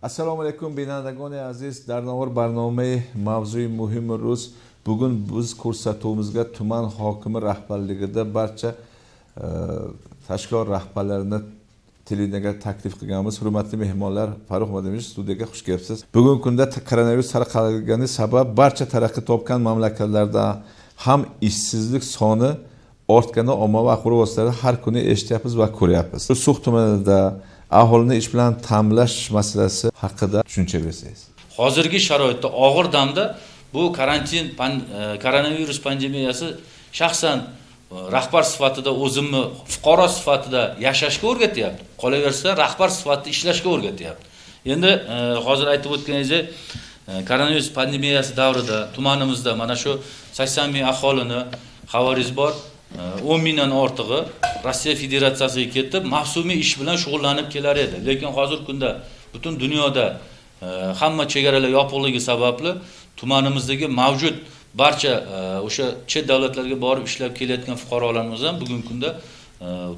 Assalomu alaykum binoandagoni aziz, در نور برنامه mavzui muhim ro'z bugun biz ko'rsatuvimizga tuman hokimi rahbarligida barcha tashkilot rahbarlarini televideniyega taklif qilganmiz. Hurmatli mehmonlar, Farruh Madamovich studiyaga xush kelibsiz. Bugungi kunda koronavirus tarqalgani sabab barcha taraqqiy topgan mamlakatlarda ham ishsizlik soni ortgani ommaviy axborot vositalarida har kuni eshityapmiz va ko'ryapmiz. So'x tumanida aholini ish bilan ta'minlash masalasi haqida tushuncha bersangiz. Hozirgi sharoitda og'ir damda bu koronavirus pandemiyasi shaxsan rahbar sifatida o'zimni fuqaro sifatida yashashga o'rgatyapti. Qolaversa rahbar sifatida ishlashga o'rgatyapti. Endi hozir aytib o'tganingizdek, koronavirus pandemiyasi davrida tumanimizda mana shu 80 ming aholini xabaringiz bor, 10 mingdan ortig'i Rossiya Federatsiyasiga ketib, mavsumiy ish bilan shug'ullanib kelar edi. Lekin hozir kunda butun dunyoda hamma chegaralar yopiqligi sababli tumanimizdagi mavjud barcha o'sha chet davlatlarga borib ishlab kelayotgan fuqarolarimiz ham bugungi kunda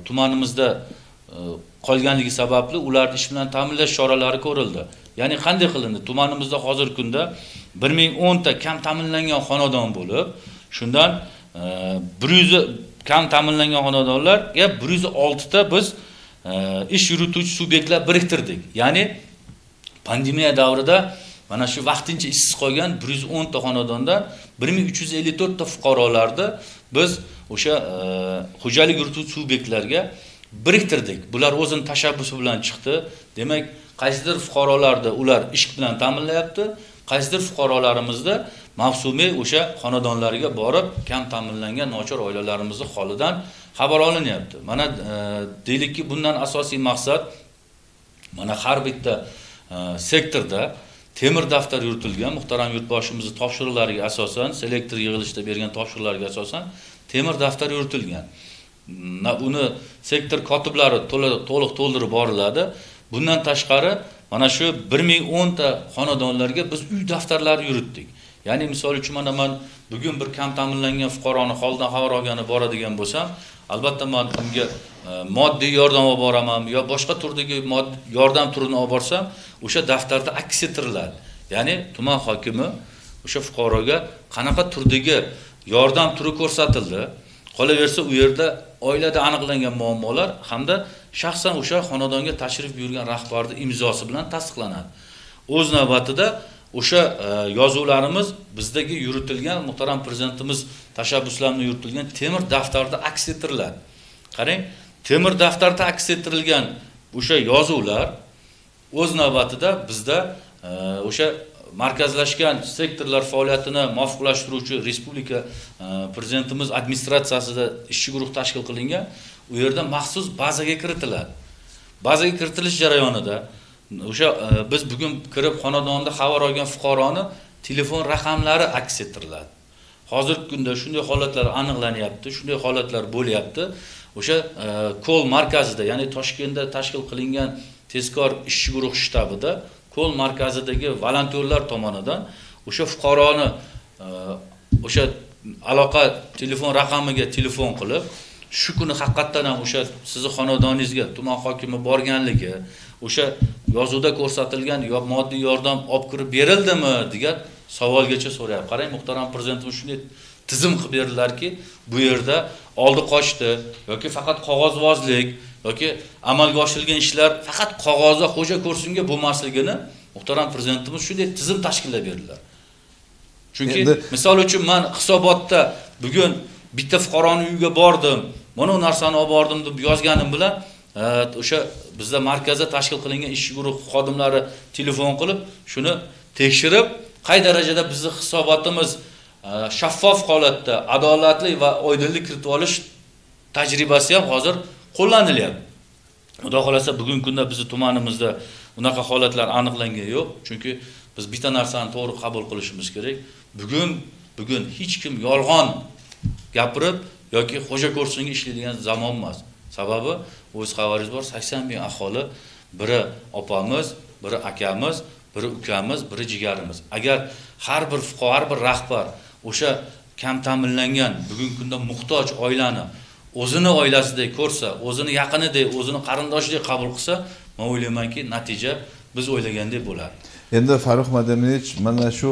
tumanimizda qolganligi sababli ularni ish bilan ta'minlash choralari ko'rildi. Ya'ni qanday qilindi? Tumanimizda hozir kunda 1010 ta kam ta'minlangan xonadon bo'lib, shundan 100 kam ta'minlangan xonadonlarga 106 ta biz ish yurituvchi subyektlar biriktirdik. Ya'ni pandemiya davrida mana shu vaqtincha ishsiz qolgan 110 ta xonadondan 1354 ta fuqarolarni biz o'sha xo'jalik yurituvchi subyektlarga biriktirdik. Bular o'zining tashabbusi bilan chiqdi. Demak, qaysidir fuqarolarda ular ish bilan ta'minlayapti, qaysidir fuqarolarimizda mavsumiy o'sha xonadonlariga borib kam ta'minlangan nochor oilalarimizni holidan xabar olinyapti. Mana deylikki, bundan asosiy maqsad mana har bitta sektorda temir daftar yuritilgan, muhtaram yurtboshimizning topshiriqlariga asosan, selektor yig'ilishida bergan topshiriqlarga asosan temir daftar yuritilgan. Uni sektor kotiblari to'liq to'ldirib boriladi. Bundan tashqari mana shu 1010 ta xonadonlarga biz uy daftarlari yuritdik. Ya'ni misol uchun mana men bugun bir kam ta'minlangan fuqaroni holidan xabar olgani boradigan bo'lsam, albatta men unga moddiy yordam olib boraman yo boshqa turdagi moddiy yordam turini olib borsam, o'sha daftarda aks ettiriladi. Ya'ni tuman hokimi o'sha fuqaroga qanaqa turdagi yordam turi ko'rsatildi, qolaversa u yerda oilada aniqlangan muammolar hamda shaxsan o'sha xonadonga tashrif buyurgan rahbarning imzosi bilan tasdiqlanadi. O'z navbatida o'sha yozuvlarimiz bizdagi yuritilgan muhtaram prezidentimiz tashabbuslarini yuritilgan temir daftarda aks ettiriladi. Qarang, temir daftarda aks ettirilgan o'sha yozuvlar o'z navbatida bizda o'sha markazlashgan sektorlar faoliyatini muvofiqlashtiruvchi respublika prezidentimiz administratsiyasida ishchi guruh tashkil qilingan, u yerda maxsus bazaga kiritiladi. Bazaga kiritilish jarayonida o'sha biz bugun kirib xonadonda xabar olgan fuqaroni telefon raqamlari aks ettiriladi. Hozirgi kunda shunday holatlar aniqlanyapti, shunday holatlar bo'lyapti. O'sha kol markazida, ya'ni Toshkentda tashkil qilingan tezkor ishchi guruh shtabida kol markazidagi volontyorlar tomonidan o'sha fuqaroni o'sha aloqa telefon raqamiga telefon qilib, shu kuni haqiqatan ham o'sha sizning xonadoningizga tuman hokimi borganligi, o'sha yozuvda ko'rsatilgan yo moddiy yordam olib kirib berildimi degan savolgacha so'rayapti. Qarang, muhtaram prezidentimiz shunday tizim qilib berdilarki, bu yerda oldi qochdi yoki faqat qog'ozbozlik yoki amalga oshirilgan ishlar faqat qog'ozda xo'ja ko'rsinga bo'lmasligini muhtaram prezidentimiz shunday tizim tashkillab berdilar. Chunki misol uchun men hisobotda bugun bitta fuqaroning uyiga bordim, mana bu narsani olib bordim deb yozganim bilan o'sha bizda markazda tashkil qilingan ishchi guruh xodimlari telefon qilib shuni tekshirib, qay darajada bizning hisobotimiz shaffof holatda adolatli va oydinlik kiritib olish tajribasi ham hozir qo'llanilyapti. Xudo xolasa bugungi kunda bizning tumanimizda unaqa holatlar aniqlangan yo'q. Chunki biz bitta narsani to'g'ri qabul qilishimiz kerak. Bugun hech kim yolg'on gapirib yoki xo'ja ko'rsinga ishlaydigan zamon emas. Sababi o'z xabaringiz bor, 80 ming aholi, biri opamiz, biri akamiz, biri ukamiz, biri jigarimiz. Agar har bir fuqaro, har bir rahbar o'sha kam ta'minlangan bugungi kunda muhtoj oilani o'zini oilasidek ko'rsa, o'zini yaqinidek, o'zini qarindoshidek qabul qilsa, men o'ylaymanki, natija biz o'ylagandek bo'ladi. Endi Farruh Madanovich, mana shu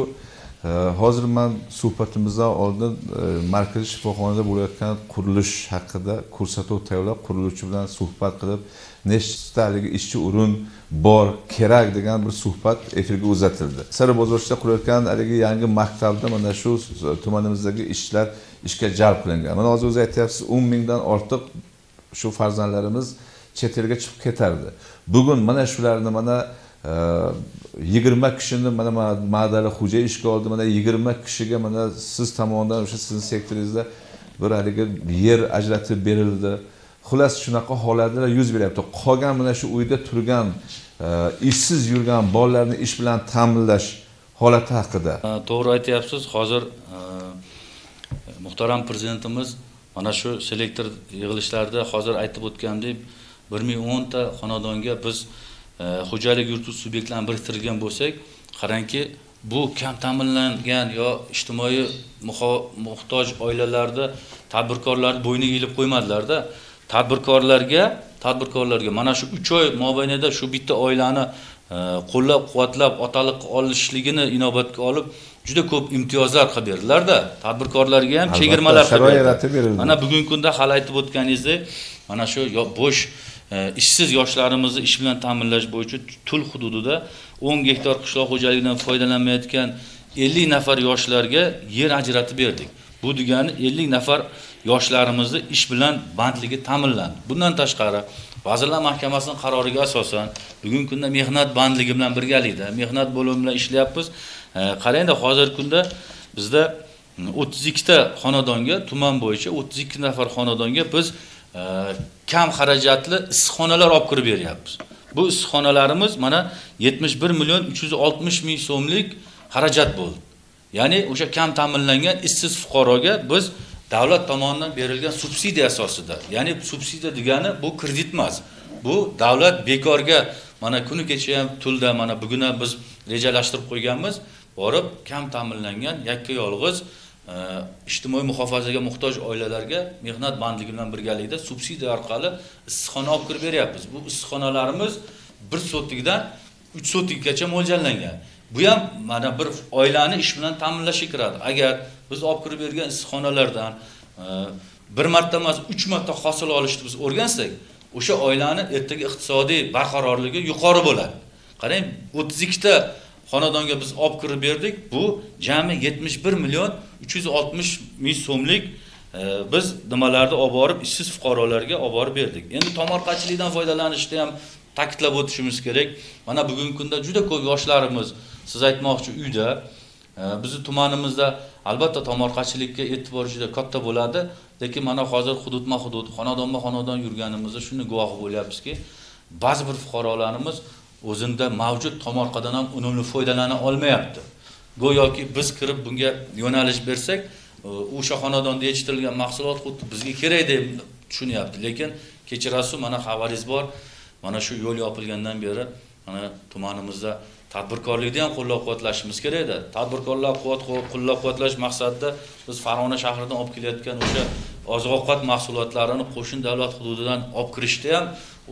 hozir men suhbatimizdan oldin markaziy shifoxonada bo'layotgan qurilish haqida ko'rsatuv tayyorlab, quriluvchi bilan suhbat qilib, nechta haligi ishchi o'rin bor, kerak degan bir suhbat efirga uzatildi. Saribozorda qulayotgan haligi yangi maktabda mana shu tumanimizdagi ishchilar ishga jalb qilingan. Mana hozir o'zi aytyapsiz, 10 mingdan ortiq shu farzandlarimiz chet elga chiqib ketardi. Bugun mana shularni mana 20 kishini mana Madali xo'ja ishga oldi, mana 20 kishiga mana siz tomonidan o'sha sizning sektoringizda bir haligi yer ajratib berildi. Xullas shunaqa holatlar yuz beryapti. Qolgan mana shu uyda turgan, ishsiz yurgan bolalarni ish bilan ta'minlash holati haqida. To'g'ri aytyapsiz. Hozir muhtaram prezidentimiz mana shu selektor yig'ilishlarida hozir aytib o'tgandek 1010 ta xonadonga biz xo'jalik yurti subyektlarini biriktirgan bo'lsak, qarangki, bu kam ta'minlangan yo ijtimoiy muhtoj oilalarda tadbirkorlar bo'yniga ilib qo'ymadilar-da. Tadbirkorlarga mana shu 3 oy mobaynida shu bitta oilani qo'llab-quvvatlab otaliqqa olishligini inobatga olib juda ko'p imtiyozlar qilib berdilar-da. Tadbirkorlarga ham chegirmalar qilib berildi. Mana bugungi kunda hali aytib o'tganingizdek, mana shu bo'sh ishsiz yoshlarimizni ish bilan ta'minlash bo'yicha Tul hududida 10 gektar qishloq xo'jaligidan foydalanmayotgan 50 nafar yoshlarga yer ajratib berdik. Bu degani 50 nafar yoshlarimizni ish bilan bandligi ta'minlandi. Bundan tashqari, Vazirlar Mahkamasining qaroriga asosan bugungi kunda mehnat bandligi bilan birgalikda mehnat bo'limi bilan ishlayapmiz. Qarangda, hozirgi kunda bizda 32 ta xonadonga, tuman bo'yicha 32 nafar xonadonga biz kam xarajatli issiqxonalar olib kirib beryapmiz. Bu issiqxonalarimiz mana 71 million 360 ming so'mlik xarajat bo'ldi. Ya'ni o'sha kam ta'minlangan ishsiz fuqaroga biz davlat tomonidan berilgan subsidiya asosida, ya'ni subsidiya degani bu kredit emas. Bu davlat bekorga mana kuni kecha ham Tulda mana bugun ham biz rejalashtirib qo'yganmiz, borib kam ta'minlangan yakka yolg'iz ijtimoiy muhofazaga muhtoj oilalarga mehnat bandligi bilan birgalikda subsidiya orqali issiqxona olib kirib beryapmiz. Bu issiqxonalarimiz 1 sotikdan 3 sotikgacha mo'ljallangan. Bu ham mana bir oilani ish bilan ta'minlashga kiradi. Agar biz olib kirib bergan issiqxonalardan bir marta emas 3 marta hosil olishni biz o'rgansak, o'sha oilani ertaga iqtisodiy barqarorligi yuqori bo'ladi. Qarang, 32 ta xonadonga biz olib kirib berdik. Bu jami 71 million 360 ming so'mlik biz nimalarni olib borib ishsiz fuqarolarga olib borib berdik. Endi tomorqachilikdan foydalanishda ham ta'kidlab o'tishimiz kerak. Mana bugungi kunda juda ko'p yoshlarimiz, siz aytmoqchi, uyda bizni tumanimizda albatta tomorqachilikka e'tibor juda katta bo'ladi, lekin mana hozir hududma-hudud, xonadonma-xonadon yurganimizda shuni guvohi bo'lyapmizki, ba'zi bir fuqarolarimiz o'zida mavjud tomorqadan ham unumli foydalana olmayapti. Go'yoki biz kirib bunga yo'nalish bersak, o'sha xonadonda yetishtirilgan mahsulot xuddi bizga kerak deb tushunyapti. Lekin kechirasiz, mana xabaringiz bor, mana shu yo'l yopilgandan beri mana tumanimizda tadbirkorlikni ham qo'llab-quvvatlashimiz kerak edi. Tadbirkorlar qo'llab-quvvatlash maqsadida biz Farg'ona shahridan olib kelayotgan o'sha oziq-ovqat mahsulotlarini qo'shni davlat hududidan olib kirishda ham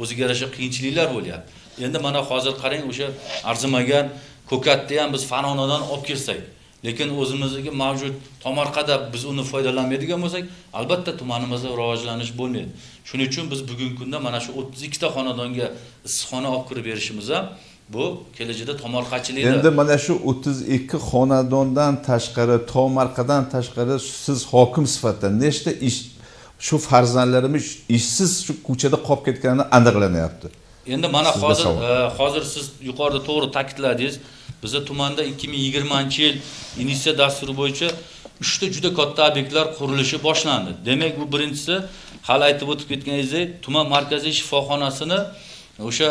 o'ziga yarasha qiyinchiliklar bo'lyapti. Endi mana hozir qarang, o'sha arzimagan ko'katni ham biz Farg'onadan olib kelsak, lekin o'zimizdagi mavjud tomorqada biz uni foydalanmaydigan bo'lsak, albatta tumanimizda rivojlanish bo'lmaydi. Shuning uchun biz bugungi kunda mana shu 32 ta xonadonga issiqxona olib kirib berishimiz ham bu kelajakda tomorqachilikda. Endi mana shu 32 xonadondan tashqari, tomorqadan tashqari siz hokim sifatida nechta ish shu farzandlarimiz ishsiz shu ko'chada qolib ketgani aniqlanyapti. Endi mana hozir siz yuqorida to'g'ri ta'kidladingiz. Bizda tumanda 2020-yil initiatsiya dasturi bo'yicha 3 ta juda katta obyektlar qurilishi boshlandi. Demak, bu birinchisi hali aytib o'tib ketganingizdek, tuman markaziy shifoxonasini o'sha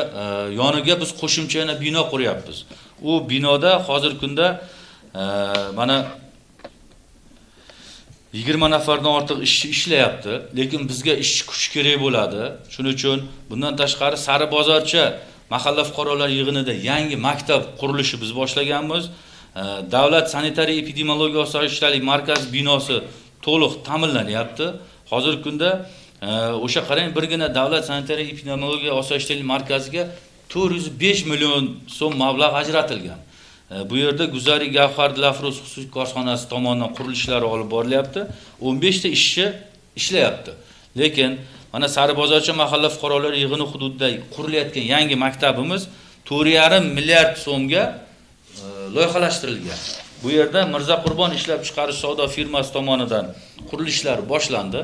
yoniga biz qo'shimcha yana bino quryapmiz. U binoda hozir kunda mana 20 nafardan ortiq ishchi ishlayapti, lekin bizga ishchi kuch kerak bo'ladi. Shuning uchun bundan tashqari Saribozorcha mahalla fuqarolar yig'inida yangi maktab qurilishi biz boshlaganmiz. Davlat sanitariya epidemiologiya osoyishtalik markaz binosi to'liq ta'minlanyapti. Hozirgi kunda o'sha qarang, birgina davlat sanitariya epidemiologiya osoyishtalik markaziga 405 million so'm mablag' ajratilgan. Bu yerda Guzari Gavhar Dilafruz xususiy korxonasi tomonidan qurilishlari olib borilyapti. 15 ta ishchi ishlayapti. Lekin mana Saribozorcha mahalla fuqarolar yig'ini hududida qurilayotgan yangi maktabimiz 4,5 milliard so'mga loyihalashtirilgan. Bu yerda Mirza Qurbon ishlab chiqarish savdo firmasi tomonidan qurilishlar boshlandi.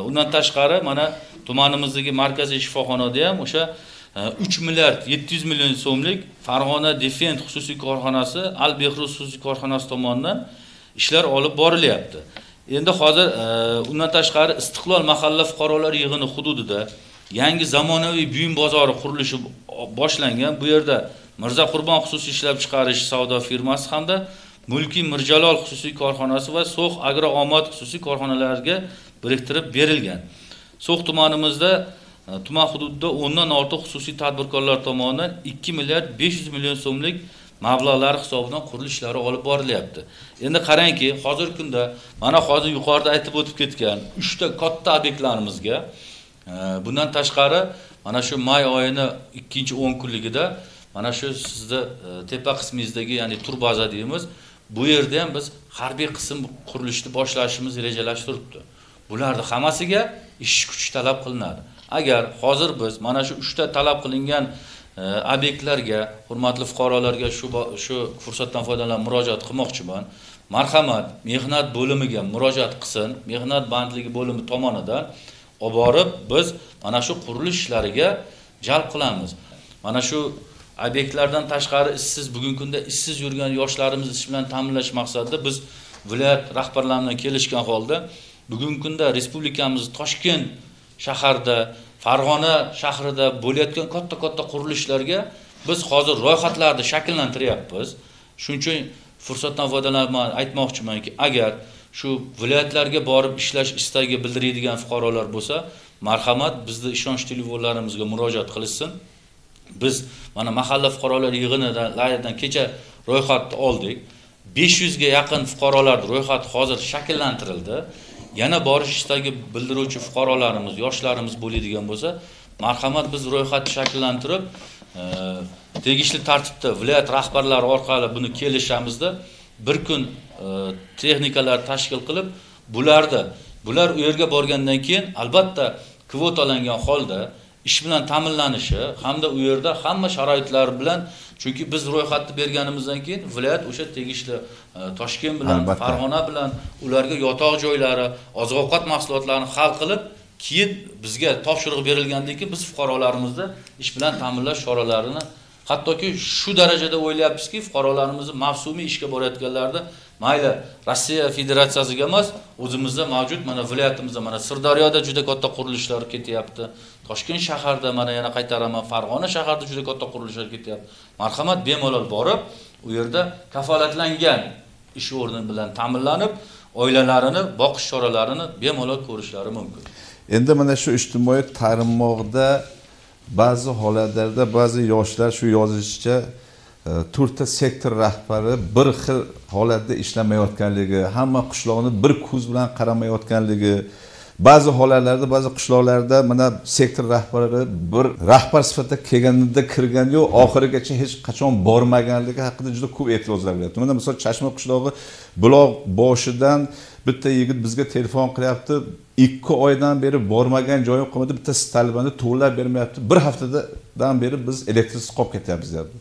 Undan tashqari mana tumanimizdagi markaziy shifoxonada ham o'sha 3 milliard 700 million so'mlik Farg'ona Defend xususiy korxonasi, Al-Behruz xususiy korxonasi tomonidan ishlar olib borilyapti. Endi hozir undan tashqari Istiqlol mahalla fuqarolar yig'ini hududida yangi zamonaviy buyum bozori qurilishi boshlangan. Bu yerda Mirza Qurbon xususiy ishlab chiqarish savdo firmasi hamda Mulkiy Mirjalol xususiy korxonasi va So'x Agro Omad xususiy korxonalariga biriktirib berilgan. So'x tumanimizda tuman hududida 10 dan ortiq xususiy tadbirkorlar tomonidan 2 milliard 500 million so'mlik mablag'lar hisobidan qurilishlari olib borilyapti. Endi qarangki, hozirgi kunda mana hozir yuqorida aytib o'tib ketgan 3 ta katta obyektlarimizga bundan tashqari mana shu may oyini 2-10 kunligida mana shu sizda tepa qismingizdagi, ya'ni turbaza deymiz, bu yerda ham biz harbiy qism qurilishni boshlashimiz rejalashtiribdi. Bularning hammasiga ish kuchi talab qilinadi. Agar hozir biz mana shu 3 ta talab qilingan obyektlarga, hurmatli fuqarolarga shu fursatdan foydalanib murojaat qilmoqchiman. Marhamat, mehnat bo'limiga murojaat qilsin, mehnat bandligi bo'limi tomonidan olib borib biz mana shu qurilish ishlariga jalb qilamiz. Mana shu obyektlardan tashqari ishsiz, bugungi kunda ishsiz yurgan yoshlarimizni ish bilan ta'minlash maqsadida biz viloyat rahbarlari bilan kelishgan holda bugungi kunda respublikamiz Toshkent shaharda, Farg'ona shahrida bo'layotgan katta qurilishlarga biz hozir ro'yxatlarni shakllantiryapmiz. Shuning uchun fursatdan foydalanib aytmoqchimanki, agar shu viloyatlarga borib ishlash istagi bildiradigan fuqarolar bo'lsa, marhamat bizning ishonch telefonlarimizga murojaat qilsin. Biz mana mahalla fuqarolar yig'inidan kecha ro'yxatni oldik. 500 ga yaqin fuqarolar ro'yxati hozir shakllantirildi. Yana borish istagi bildiruvchi fuqarolarimiz, yoshlarimiz bo'ladigan bo'lsa, marhamat biz ro'yxatni shakllantirib, tegishli tartibda viloyat rahbarlari orqali buni kelishamizda bir kun texnikalar tashkil qilib, bular u yerga borgandan keyin albatta kvotalangan holda ish bilan ta'minlanishi hamda u yerda hamma sharoitlar bilan, chunki biz ro'yxatni berganimizdan keyin viloyat o'sha tegishli Toshkent bilan, Farg'ona bilan ularga yotoq joylari, oziq-ovqat mahsulotlarini hal qilib, keyin bizga topshiriq berilgandan keyin biz fuqarolarimizni ish bilan ta'minlash choralarini, hattoki shu darajada o'ylayapmizki, fuqarolarimizni mavsumiy ishga borayotganlarda mayli Rossiya Federatsiyasiga emas, o'zimizda mavjud mana viloyatimizda mana Sirdaryoda juda katta qurilishlar ketyapti. Toshkent shaharda mana yana qaytaraman, Farg'ona shaharida juda katta qurilishlar ketyapti. Marhamat, bemalol borib, u yerda kafolatlangan ish o'rni bilan ta'minlanib, oilalarini boqish choralarini bemalol ko'rishlari mumkin. Endi mana shu ijtimoiy tarmoqda ba'zi holatlarda ba'zi yoshlar shu yozishicha turta sektor rahbari bir xil holatda ishlamayotganligi, hamma qishloqni bir ko'z bilan qaramayotganligi, ba'zi holatlarda ba'zi qishloqlarda mana sektor rahbari bir rahbar sifatida kelganida kirgan yo'q, oxirigacha hech qachon bormaganligi haqida juda ko'p e'tirozlar bo'lyapti. Mana misol Chashma qishlog'i buloq boshidan bitta yigit bizga telefon qilyapti. 2 oydan beri bormagan joyim qolmadi, bitta talabani to'lab bermayapti. Bir haftadan beri biz elektrsiz qolib ketyapmiz deyapti.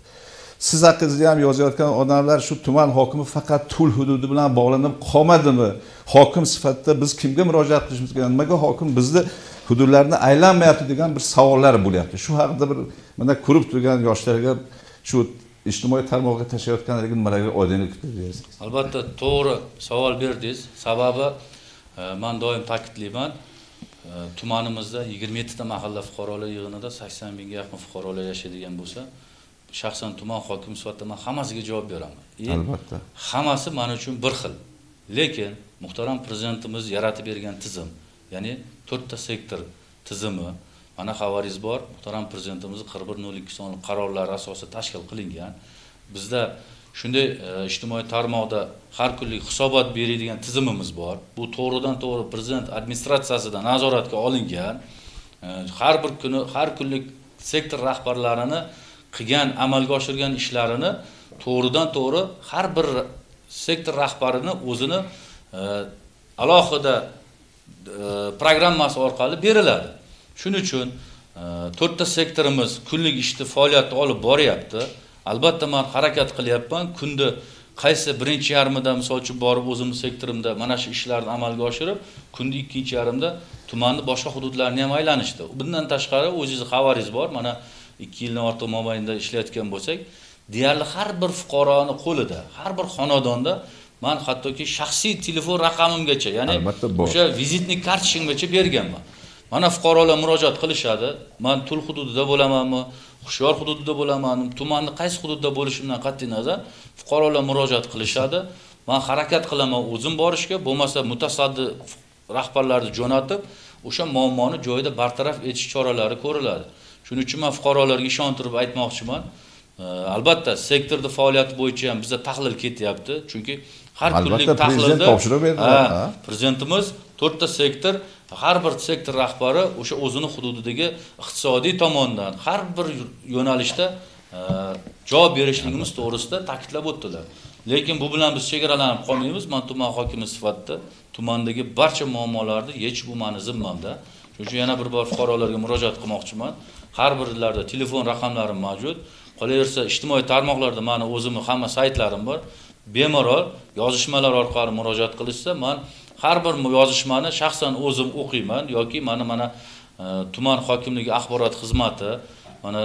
Siz haqingizda ham yozayotgan odamlar shu tuman hokimi faqat tul hududi bilan bog'lanib qolmadimi? Hokim sifatida biz kimga murojaat qilishimiz kerak? Nimaga hokim bizni hududlarni aylanmayapti degan bir savollar bo'lyapti. Shu haqida bir mana ko'rib turgan yoshlarga shu ijtimoiy tarmoqqa tashlayotganlarga nimalarga oydinlik berasiz? Albatta to'g'ri savol berdingiz. Sababi men doim ta'kidlayman, tumanimizda 27 ta mahalla fuqarolar yig'inida 80 mingga yaqin fuqarolar yashaydigan bo'lsa, shaxsan tuman hokimi sifatida men hammasiga javob beraman. Albatta. Hammasi men uchun bir xil. Lekin muhtaram prezidentimiz yaratib bergan tizim, ya'ni 4 ta sektor tizimi, mana xabaringiz bor, muhtaram prezidentimiz 4102 sonli qarorlar asosida tashkil qilingan. Bizda shunday ijtimoiy tarmoqda har kunlik hisobot beradigan tizimimiz bor. Bu to'g'ridan prezident administratsiyasidan nazoratga olingan. Har bir kuni, har kunlik sektor rahbarlarini qilgan, amalga oshirgan ishlarini to'g'ridan-to'g'ri har bir sektor rahbarini o'zini alohida programmasi orqali beriladi. Shuning uchun 4 ta sektorimiz kunlik ishni faoliyatni olib boryapti. Albatta men harakat qilyapman. Kunda qaysi birinchi yarmida misol uchun borib o'zimning sektorimda mana shu ishlarni amalga oshirib, kunda ikkinchi yarmida tumanni boshqa hududlarini ham aylanishdi. Bundan tashqari o'zingiz xabaringiz bor. Mana 2 yildan ortiq mobaynida ishlayotgan bo'lsak, deyarli har bir fuqaroning qo'lida, har bir xonadonda men hattoki shaxsiy telefon raqamimgacha, ya'ni o'sha vizitnik kartochkamgacha berganman. Mana fuqarolar murojaat qilishadi. Men Tul hududida bo'lamanmi, Hushyor hududida bo'lamanmi, tumanni qaysi hududda bo'lishimdan qat'iy nazar fuqarolar murojaat qilishadi. Men harakat qilaman o'zim borishga, bo'lmasa mutasaddi rahbarlarni jo'natib, o'sha muammoni joyida bartaraf etish choralari ko'riladi. Shuning uchun men fuqarolarga ishontirib aytmoqchiman. Albatta, sektorda faoliyati bo'yicha ham bizda tahlil ketyapti. Chunki har kunlik tahlilda prezidentimiz 4 ta sektor, har bir sektor rahbari o'sha o'zining hududidagi iqtisodiy tomondan har bir yo'nalishda javob berishligimiz to'g'risida ta'kidlab o'tdilar. Lekin bu bilan biz chegaralanib qolmaymiz. Men tuman hokimi sifatida tumandagi barcha muammolarni yechish bu meni zimmamda. Shuning uchun yana bir bor fuqarolarga murojaat qilmoqchiman. Har birlarida telefon raqamlarim mavjud. Qolaversa, ijtimoiy tarmoqlarda meni o'zimning hamma saytlarim bor. Bemalol yozishmalar orqali murojaat qilishsa, men har bir yozishmani shaxsan o'zim o'qiyman yoki mana tuman hokimligi axborot xizmati, mana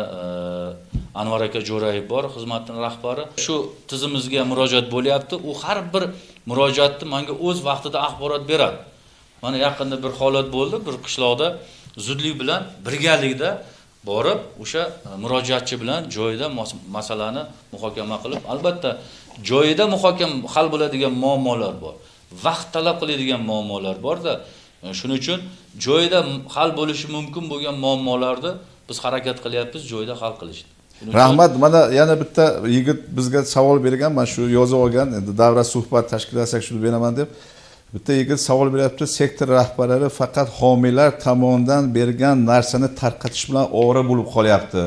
Anvar aka Jo'rayev bor, xizmatning rahbari. Shu tizimimizga murojaat bo'lyapti. U har bir murojaatni menga o'z vaqtida axborot beradi. Mana yaqinda bir holat bo'ldi, bir qishloqda zudlik bilan birgalikda borib, o'sha murojaatchi bilan joyida masalani muhokama qilib, albatta joyida muhokama hal bo'ladigan muammolar bor. Vaqt talab qiladigan muammolar bor-da. Shuning uchun joyida hal bo'lishi mumkin bo'lgan muammolarni biz harakat qilyapmiz joyida hal qilishni. Rahmat, mana yana bitta yigit bizga savol bergan, men shu yozib olgan, endi davra suhbat tashkil etsak shuni beraman deb. Bitta yigit savol beryapti, sektor rahbarlari faqat homiylar tomonidan bergan narsani tarqatish bilan ovora bo'lib qolyapti.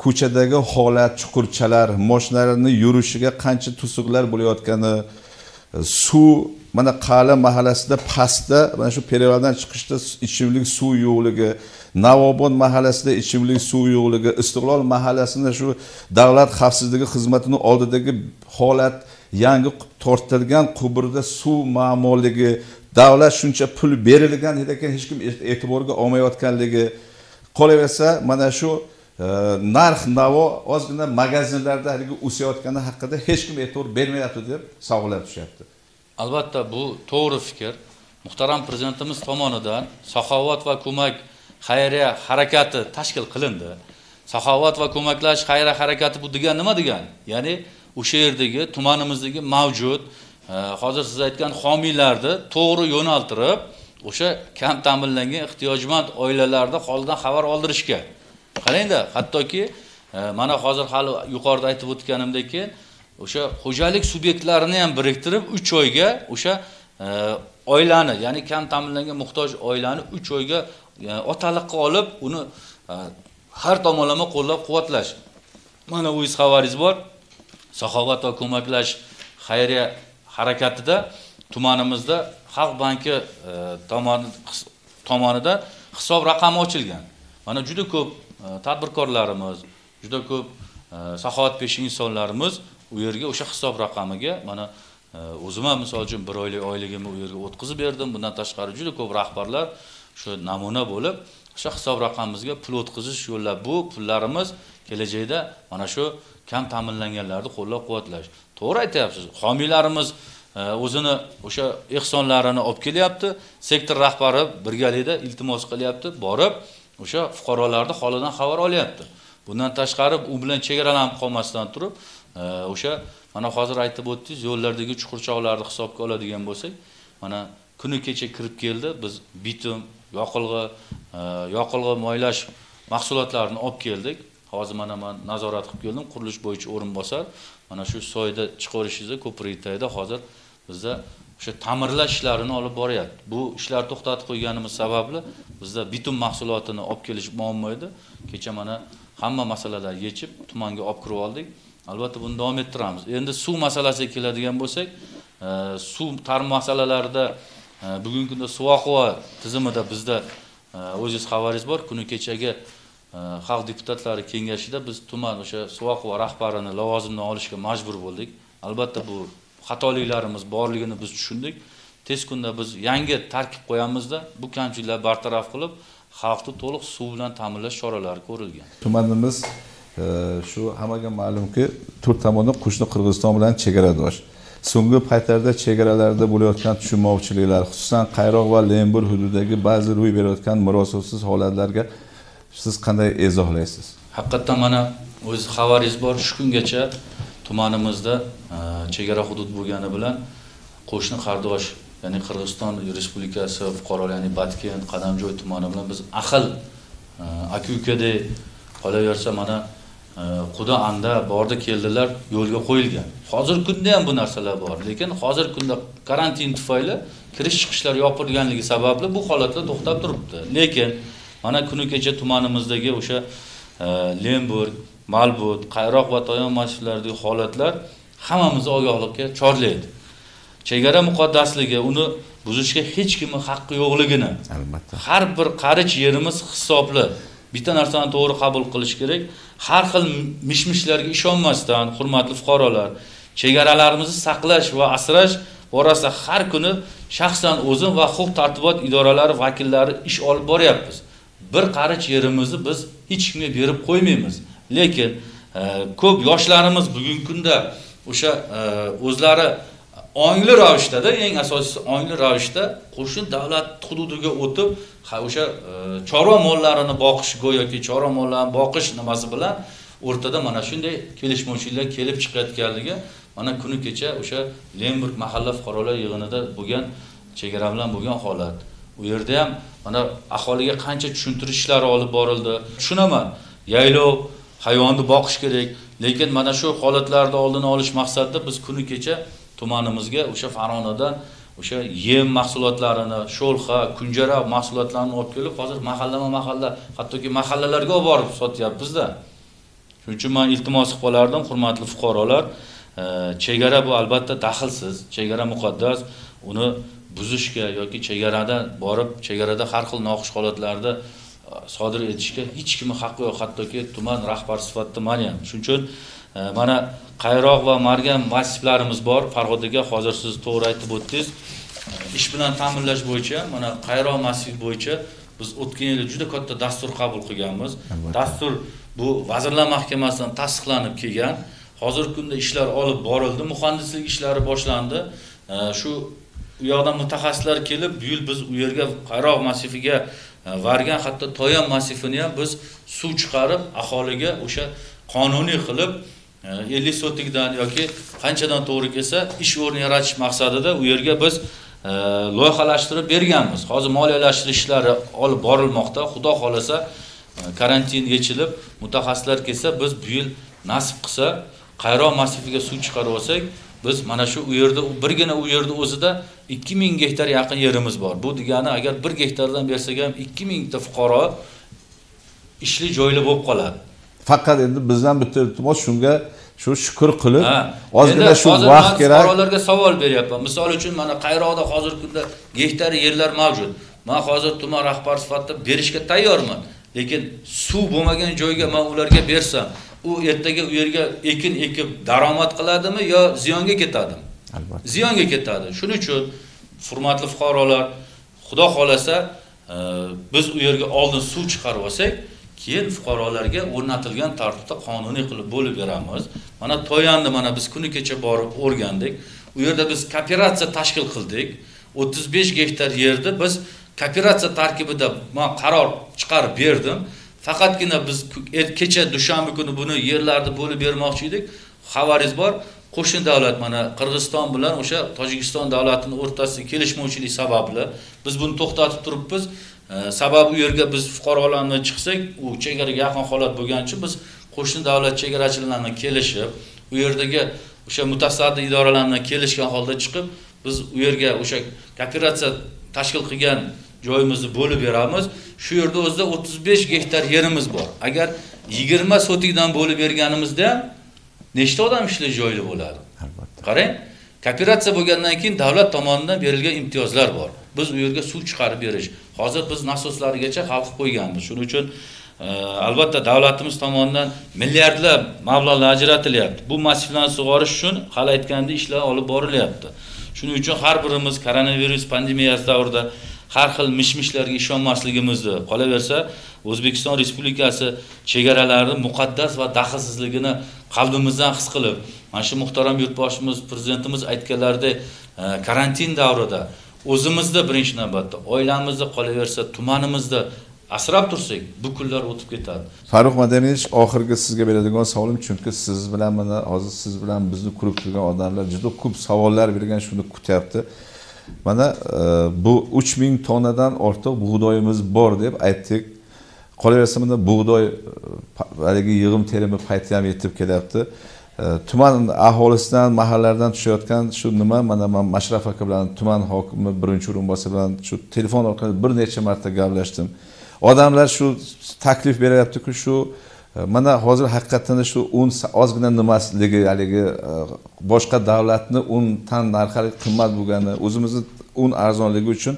Ko'chadagi holat, chuqurchalar, mashinalarning yurishiga qancha to'siqlar bo'layotgani, suv, mana Qala mahallasida pastda, mana shu perivaldan chiqishda ichimlik suv yo'qligi, Navobod mahallasida ichimlik suv yo'qligi, Istiqlol mahallasida shu davlat xavfsizligi xizmatining oldidagi holat, yangi tortilgan qubrda suv ma'murligi, davlat shuncha pul berilgan lekin hech kim e'tiborga olmayotganligi, qolaversa mana shu narx-navo ozgina magazinlarda haligi o'sayotgani haqida hech kim e'tibor bermayapti deb savollar tushyapti. Albatta bu to'g'ri fikr. Muhtaram prezidentimiz tomonidan saxovat va ko'mak xayriya harakati tashkil qilindi. Saxovat va ko'maklash xayriya harakati bu degan nima degani? Ya'ni o'sha yerdagi tumanimizdagi mavjud hozir siz aytgan homiylarni to'g'ri yo'naltirib, o'sha kam ta'minlangan ehtiyojmand oilalarda holidan xabar oldirishga. Qarangda, hattoki mana hozir hali yuqorida aytib o'tganimdek, o'sha xo'jalik subyektlarini ham biriktirib 3 oyga o'sha oilani, ya'ni kam ta'minlangan muhtoj oilani 3 oyga otaliqqa olib, uni har tomonlama qo'llab-quvvatlash. Mana o'z xabaringiz bor. Saxovat va ko'maklash xayriya harakatida tumanimizda Xalq banki tomonidan hisob raqami ochilgan. Mana juda ko'p tadbirkorlarimiz, juda ko'p saxovatpesh insonlarimiz u yerga o'sha hisob raqamiga mana o'zim ham misol uchun 1 oylik oyligimni u yerga o'tkazib berdim. Bundan tashqari juda ko'p rahbarlar shu namuna bo'lib, o'sha hisob raqamimizga pul o'tkazish yo'llab bu pullarimiz kelajakda mana shu kam ta'minlanganlarni qo'llab-quvvatlash. To'g'ri aytyapsiz. Homiylarimiz o'zini o'sha ehsonlarini olib kelyapti. Sektor rahbari birgalikda iltimos qilyapti, borib o'sha fuqarolarning holidan xabar olyapti. Bundan tashqari u bilan chegaralanib qolmasdan turib, o'sha mana hozir aytib o'tdingiz, yo'llardagi chuqurchoqlarni hisobga oladigan bo'lsak, mana kuni kecha kirib keldi. Biz bitum, yoqilg'i moylash mahsulotlarini olib keldik. Hozir mana men nazorat qilib keldim, qurilish bo'yicha o'rinbosar. Mana shu soyda chiqarishingizni ko'prik tagida hozir bizda o'sha ta'mirlash ishlarini olib boryapti. Bu ishlarni to'xtatib qo'yganimiz sababli bizda bitum mahsulotini olib kelish muammo edi. Kecha mana hamma masalalarni yechib tumanga olib kirib oldik. Albatta buni davom ettiramiz. Endi suv masalasiga keladigan bo'lsak, suv ta'min masalalarida bugungi kunda Suvoqova tizimida bizda o'zingiz xabaringiz bor, kuni kechagi xalq deputatlari kengashida biz tuman o'sha Suvoqova rahbarini lavozimdan olishga majbur bo'ldik. Albatta bu xatoliklarimiz borligini biz tushundik. Tez kunda biz yangi tarkib qo'yamizda bu kamchiliklarni bartaraf qilib, xalqni to'liq suv bilan ta'minlash choralari ko'rilgan. Tumanimiz shu hammaga ma'lumki, to'rt tomonda qo'shni Qirg'iziston bilan chegaradosh. So'nggi paytlarda chegaralarda bo'layotgan tushunmovchiliklar, xususan Qayroq va Lembur hududidagi ba'zi ro'y berayotgan murosasiz holatlarga siz qanday izohlaysiz? Haqiqatan mana o'z xabaringiz bor, shu kungacha tumanimizda chegara hudud bo'lgani bilan qo'shni qardosh, ya'ni Qirg'iziston Respublikasi fuqarolar, ya'ni Batken, Qadamjoy tumani bilan biz ahil aka-ukada qolaversa mana Quda anda bordi keldilar, yo'lga qo'yilgan. Hozir kunda ham bu narsalar bor, lekin hozir kunda karantin tufayli kirish chiqishlar yopilganligi sababli bu holatlar to'xtab turibdi. Lekin mana kuni kecha tumanimizdagi o'sha Lemburg, Malbut, Qayroq va Toyon masjidlaridagi holatlar hammamizni ogohlikka chorlaydi. Chegara muqaddasligi, uni buzishga hech kimning haqqi yo'qligini, albatta, har bir qarich yerimiz hisobli. Bitta narsani to'g'ri qabul qilish kerak. Har xil mishmishlarga ishonmasdan, hurmatli fuqarolar, chegaralarimizni saqlash va asrash borasida har kuni shaxsan o'zim va huquq-tartibot idoralari vakillari ish olib boryapmiz. Bir qarich yerimizni biz hech kimga berib qo'ymaymiz. Lekin ko'p yoshlarimiz bugungi kunda o'sha o'zlari ongli ravishda, eng asosiysi ongli ravishda qo'shni davlat hududiga o'tib, o'sha chorva mollarini boqish, go'yoki chorva mollarini boqish nimasi bilan o'rtada mana shunday kelishmovchiliklar kelib chiqayotganligi mana kuni kecha o'sha Lemburg mahalla fuqarolar yig'inida bo'lgan chegara bilan bo'lgan holat. U yerda ham mana aholiga qancha tushuntirish ishlari olib borildi. Tushunaman, yaylov hayvonni boqish kerak, lekin mana shu holatlarni oldini olish maqsadida biz kuni kecha tumanimizga o'sha Farg'onadan o'sha yem mahsulotlarini, sho'lxa, kunjara mahsulotlarini olib kelib, hozir mahalla, hattoki mahallalarga olib borib sotyapmiz-da. Shuning uchun men iltimos qilib qolardim, hurmatli fuqarolar, chegara bu albatta daxlsiz, chegara muqaddas, uni buzishga yoki chegarada borib, chegarada har xil noxush holatlarda sodir etishga hech kimning haqqi yo'q, hattoki tuman rahbar sifatida men ham. Shuning uchun mana Qayroq va Margan massivlarimiz bor. Farg'onaga hozir siz to'g'ri aytib o'tdingiz. Ish bilan ta'minlash bo'yicha mana Qayroq massiv bo'yicha biz o'tgan yil juda katta dastur qabul qilganmiz. Dastur bu Vazirlar Mahkamasidan tasdiqlanib kelgan. Hozirgi kunda ishlar olib borildi, muhandislik ishlari boshlandi. Shu u yoqdan mutaxassislar kelib, bu yil biz u yerga Qayroq massiviga vargan, hatto Toyon massivini ham biz suv chiqarib aholiga o'sha qonuniy qilib 50 sotikdan yoki qanchadan to'g'ri kelsa ish o'rni yaratish maqsadida u yerga biz loyihalashtirib berganmiz. Hozir moliyalashtirish ishlari olib borilmoqda. Xudo xolasa karantin yechilib, mutaxassislar kelsa, biz bu yil nasib qilsa Qayroq massiviga suv chiqarib olsak, biz mana shu u yerda birgina u yerda o'zida 2000 gektar yaqin yerimiz bor. Bu degani agar 1 gektardan bersak ham 2000 ta fuqaro ishli joyli bo'lib qoladi. Faqat endi bizdan bitta iltimos shunga shu shukr qilib, ozgina shu vaqt kerak. Fuqarolarga savol beryapman. Misol uchun mana Qayroqda hozirgi kunda gektar yerlar mavjud. Men hozir tuman rahbar sifatida berishga tayyorman. Lekin suv bo'lmagan joyga men ularga bersam, u ertaga u yerga ekin ekib daromad qiladimi yo ziyonga ketadimi? Albatta. Ziyonga ketadi. Shuning uchun hurmatli fuqarolar, Xudo xolasa biz u yerga oldin suv chiqarib olsak, keyin fuqarolarga o'rnatilgan tartibda qonuniy qilib bo'lib beramiz. Mana Toyonni mana biz kuni kecha borib o'rgandik. U yerda biz kooperatsiya tashkil qildik. 35 gektar yerda biz kooperatsiya tarkibida men qaror chiqarib berdim. Faqatgina biz kecha dushanba kuni buni yerlarni bo'lib bermoqchi edik. Xabaringiz bor, qo'shni davlat mana Qirg'iziston bilan o'sha Tojikiston davlatining o'rtasidagi kelishmovchilik sababli biz buni to'xtatib turibmiz. Sababi u yerga biz fuqarolarni chiqsak, u chegaraga yaqin holat bo'lgani uchun biz qo'shni davlat chegarachilar bilan kelishib, u yerdagi o'sha mutasaddi idoralar bilan kelishgan holda chiqib, Biz u yerga o'sha kooperatsiya tashkil qilgan joyimizni bo'lib beramiz. Shu yerda o'zida 35 gektar yerimiz bor. Agar 20 sotikdan bo'lib berganimizda ham nechta odam ishlash joyi bo'ladi? Albatta. Qarang, kooperatsiya bo'lgandan keyin davlat tomonidan berilgan imtiyozlar bor. Biz u yerga suv chiqarib berish. Hozir biz nasoslarigacha xalq qo'yganmiz. Shuning uchun albatta davlatimiz tomonidan milliardlab mablag'lar ajratilyapti. Bu massivlarni sug'orish uchun hali aytgandek ishlar olib borilyapti. Shuning uchun har birimiz koronavirus pandemiyasi davrida har xil mishmishlarga ishonmasligimizni, qolaversa O'zbekiston Respublikasi chegaralarining muqaddas va daxlsizligini qalbimizdan his qilib, mana shu muhtaram yurtboshimiz, prezidentimiz aytganlaridek karantin davrida o'zimizda birinchi navbatda, oilamizni, qolaversa tumanimizda asrab tursak, bu kunlar o'tib ketadi. Farruh Madanovich, oxirgi sizga beradigan savolim, chunki siz bilan mana hozir siz bilan bizni ko'rib turgan odamlar juda ko'p savollar bergan, shuni kutyapti. Mana bu 3000 tonnadan ortiq bug'doyimiz bor deb aytdik. Qolaversa mana bug'doy haligi yig'im terimi payti ham yetib kelyapti. Tuman aholisidan, mahallalardan tushayotgan shu nima, mana men Mashraf aka bilan tuman hokimi birinchi o'rinbosari bilan shu telefon orqali bir necha marta gaplashdim. Odamlar shu taklif beryapti-ku, shu mana hozir haqiqatan shu un ozgina nimasligi, haligi boshqa davlatni un tan narxi qimmat bo'lgani, o'zimizni un arzonligi uchun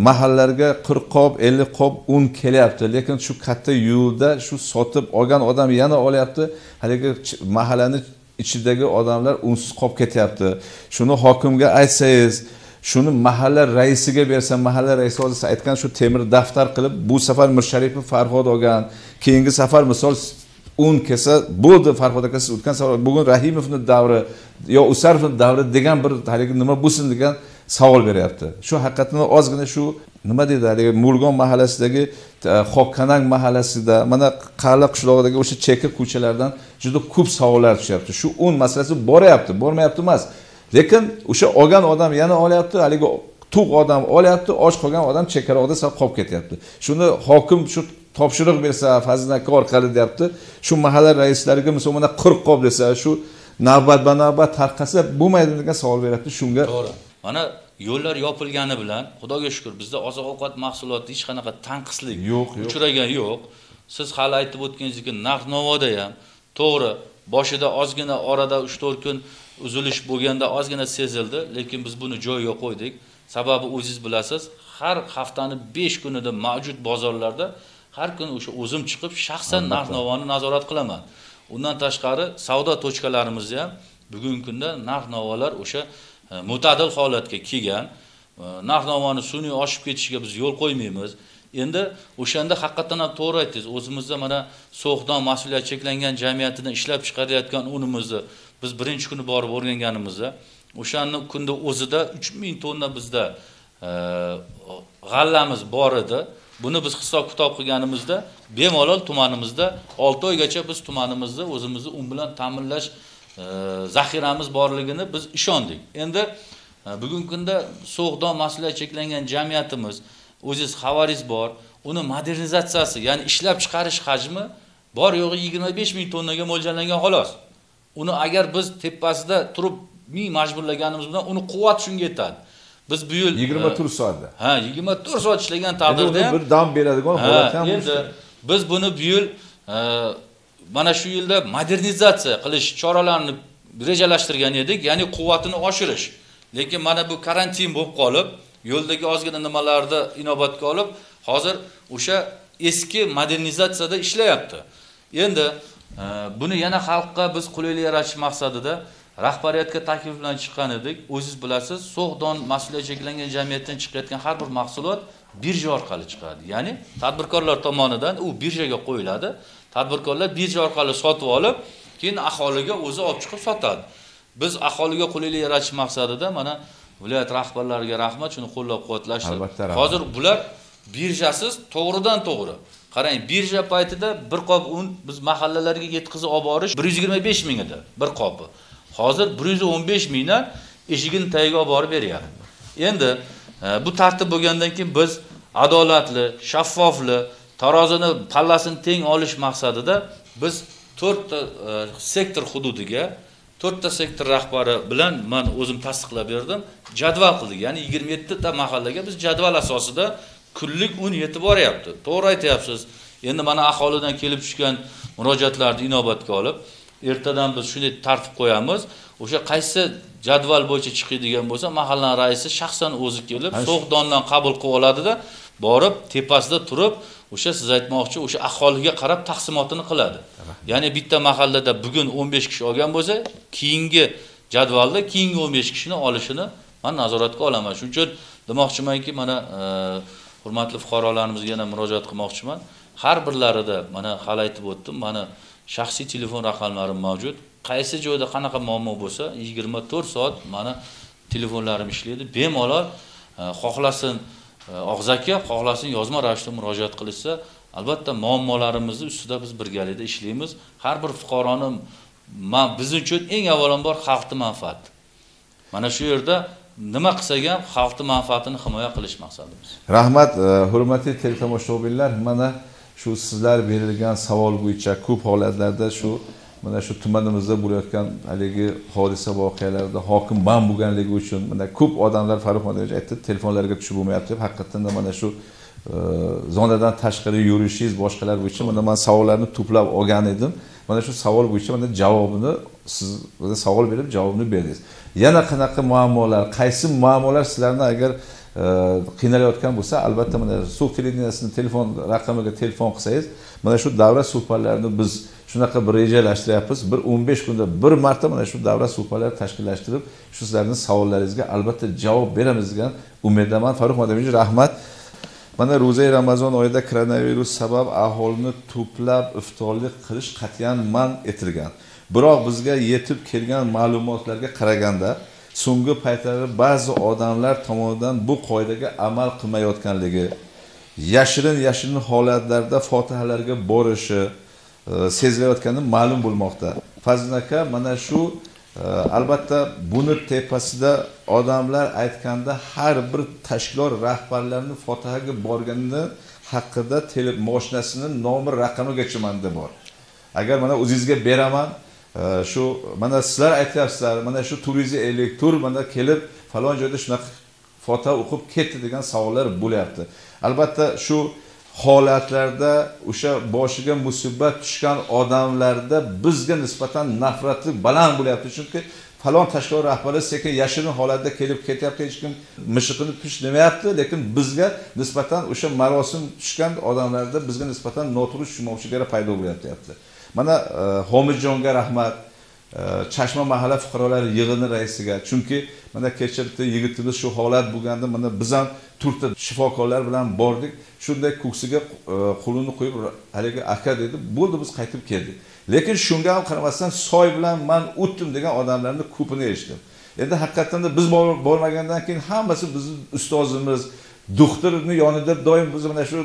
mahallalarga 40 qop, 50 qop un kelyapti, lekin shu katta yo'lda shu sotib olgan odam yana olyapti, haligi mahallani ichidagi odamlar unsiz qolib ketyapti. Shuni hokimga aytsangiz, shuni mahalla raisiga bersa, mahalla raisi hozir aytgan shu temir daftar qilib, bu safar Mirsharipov Farhod olgan, keyingi safar misol un kelsa bo'ldi, Farhod aka siz o'tgan safar bugun Rahimovning davri yo Usarovning davri degan bir haligi nima bo'lsin degan savol beryapti. Shu haqiqatan ozgina shu nima deydi, haligi Mulgon mahallasidagi Xoqkanang mahallasida, mana Qarla qishlog'idagi o'sha chekka ko'chalardan juda ko'p savollar tushyapti. Shu un masalasi boryapti, bormayapti emas. Lekin o'sha olgan odam yana olyapti, haligi to'q odam olyapti, och qolgan odam chekkaroqda qolib ketyapti. Shuni hokim shu topshiriq bersa, Fazil aka orqali deyapti. Shu mahalla raislariga misol mana 40 qop desa, shu navbat tarqasa bo'lmaydi degan savol beryapti. Shunga to'g'ri. Mana yo'llar yopilgani bilan Xudoga shukr bizda oziq-ovqat mahsuloti hech qanaqa tanqislik uchragan yo'q. Siz hali aytib o'tganingizdek, narx-navoda ham to'g'ri, boshida ozgina orada 3-4 kun uzilish bo'lganda ozgina sezildi, lekin biz buni joyiga qo'ydik. Sababi o'zingiz bilasiz, har haftani 5 kunida mavjud bozorlarda har kun o'sha o'zim chiqib shaxsan narx-navoni nazorat qilaman. Undan tashqari savdo tochkalarimizda ham bugungi kunda narx-navolar o'sha mutadil holatga kelgan. Narx-navoni sun'iy oshib ketishiga biz yo'l qo'ymaymiz. Endi o'shanda haqiqatan ham to'g'ri aytdingiz. O'zimizda mana So'xdon mas'uliyat cheklangan jamiyatidan ishlab chiqarayotgan unimizni biz birinchi kuni borib o'rganganimizda, o'shanni kunda o'zida 3000 tonna bizda g'allamiz bor edi. Buni biz hisob-kitob qilganimizda bemalol tumanimizda 6 oygacha biz tumanimizni o'zimizni un bilan ta'minlash zaxiramiz borligini biz ishondik. Endi bugungi kunda So'xdon mas'uliyat cheklangan jamiyatimiz, o'zingiz xabaringiz bor, uni modernizatsiyasi, ya'ni ishlab chiqarish hajmi bor yo'g'i 25 ming tonnaga mo'ljallangan xolos. Uni agar biz tepasida turib ming majburlaganimiz bilan uni quvvat shunga yetadi. Biz bu yil 24 soatda. 24 soat ishlagan taqdirda ham bir dam beradigan holat ham. Endi biz buni bu yil mana shu yilda modernizatsiya qilish choralarini rejalashtirgan edik, ya'ni quvvatini oshirish. Lekin mana bu karantin bo'lib qolib, yo'ldagi ozgina nimalarni inobatga olib, hozir o'sha eski modernizatsiyada ishlayapti. Endi buni yana xalqqa biz qulaylik yaratish maqsadida rahbariyatga taklif bilan chiqqan edik. O'zingiz bilasiz, So'xdon mas'uliyat cheklangan jamiyatdan chiqayotgan har bir mahsulot birja orqali chiqadi. Ya'ni tadbirkorlar tomonidan u birjaga qo'yiladi. Tadbirkorlar birja orqali sotib olib, keyin aholiga o'zi olib chiqib sotadi. Biz aholiga qulaylik yaratish maqsadida mana viloyat rahbarlariga rahmat, shuni qo'llab-quvvatlashdi. Hozir bular birjasiz to'g'ridan to'g'ri. Qarang, birja paytida bir qop un biz mahallalarga yetkazib olib borish 125 ming edi bir qopi. Hozir 115 mingdan eshigini tagiga olib borib beryapti. Endi bu tartib bo'lgandan keyin biz adolatli, shaffofli, tarozini pallasini teng olish maqsadida biz 4 ta sektor hududiga 4 ta sektor rahbari bilan men o'zim tasdiqlab berdim. Jadval qildik. Ya'ni 27 ta mahallaga biz jadval asosida kunlik un yetib boryapti. To'g'ri aytyapsiz. Endi mana aholidan kelib tushgan murojaatlarni inobatga olib, ertadan biz shunday tartib qo'yamiz. O'sha qaysi jadval bo'yicha chiqadigan bo'lsa, mahallaning raisi shaxsan o'zi kelib, so'q dondan qabul qilib oladida, borib tepasida turib, o'sha siz aytmoqchi, o'sha aholiga qarab taqsimotini qiladi. Ya'ni bitta mahallada bugun 15 kishi olgan bo'lsa, keyingi jadvalda keyingi 15 kishini olishini men nazoratga olaman. Shuning uchun demoqchimanki, mana hurmatli fuqarolarimizga yana murojaat qilmoqchiman. Har birlarida mana hali aytib o'tdim, mana shaxsiy telefon raqamlarim mavjud. Qaysi joyda qanaqa muammo bo'lsa, 24 soat mana telefonlarim ishlaydi. Bemalol xohlasin og'zaki, xohlasin yozma ravishda murojaat qilishsa, albatta muammolarimizni ustida biz birgalikda ishlaymiz. Har bir fuqaroning biz uchun eng avvalambor xalqning manfaati. Mana shu yerda nima qilsak ham xalqning manfaatini himoya qilish maqsadimiz. Rahmat, hurmatli teletomoshabinlar, mana shu sizlar berilgan savol bo'yicha ko'p holatlarda mana shu tumanimizda bo'layotgan haligi hodisa voqealarida hokim man bo'lganligi uchun mana ko'p odamlar Farruh Madovich aytdi, telefonlarga tushib bo'lmayapti deb. Haqiqatan mana shu zonadan tashqari yurishingiz boshqalar bo'yicha mana men savollarni to'plab olgan edim. Mana shu savol bo'yicha mana javobini siz savol berib javobini berdingiz. Yana qanaqa muammolar, qaysi muammolar sizlarni agar qiynalayotgan bo'lsa, albatta mana suv televideniyasining telefon raqamiga telefon qilsangiz, mana shu davra suhbatlarini biz shunaqa bir rejalashtiryapmiz. Bir 15 kunda bir marta mana shu davra suhbatlari tashkillashtirib, shu sizlarning savollaringizga albatta javob beramiz degan umiddaman. Farruh Madovich, rahmat. Mana ro'za Ramazon oyida koronavirus sabab aholini to'plab iftorlik qilish qat'iyan man etilgan. Biroq bizga yetib kelgan ma'lumotlarga qaraganda, so'nggi paytlarda ba'zi odamlar tomonidan bu qoidaga amal qilmayotganligi, yashirin holatlarda fotihalarga borishi sezilayotgani ma'lum bo'lmoqda. Fazlin aka, mana shu albatta buni tepasida odamlar aytganda har bir tashkilot rahbarlarining fotihaga borganini haqida mashinasining nomi raqamigacha menda bor. Agar mana o'zingizga beraman, shu mana sizlar aytyapsizlar, mana shu turizm elektor mana kelib falon joyda shunaqa fotiha o'qib ketdi degan savollar bo'lyapti. Albatta shu holatlarda o'sha boshiga musibat tushgan odamlarda bizga nisbatan nafrati baland bo'lyapti. Chunki falon tashkilot rahbari sekin yashirin holatda kelib ketyapti, hech kim mishiqini pish demayapti, lekin bizga nisbatan o'sha marosim tushgan odamlarda bizga nisbatan noto'g'ri tushunmovchiliklar paydo bo'lyapti. Mana Homidjonga rahmat, Chashma mahalla fuqarolar yig'ini raisiga, chunki mana kecha bitta yigitimiz shu holat bo'lganda mana biz ham turta shifokorlar bilan bordik, shunday ko'ksiga qo'lini qo'yib haligi aka dedi, bo'ldi biz qaytib keldik. Lekin shunga ham qaramasdan soy bilan men o'tdim degan odamlarning ko'pini eshitdim. Endi haqiqatan biz bormagandan keyin hammasi bizning ustozimiz, doktorning yonida doim biz mana shu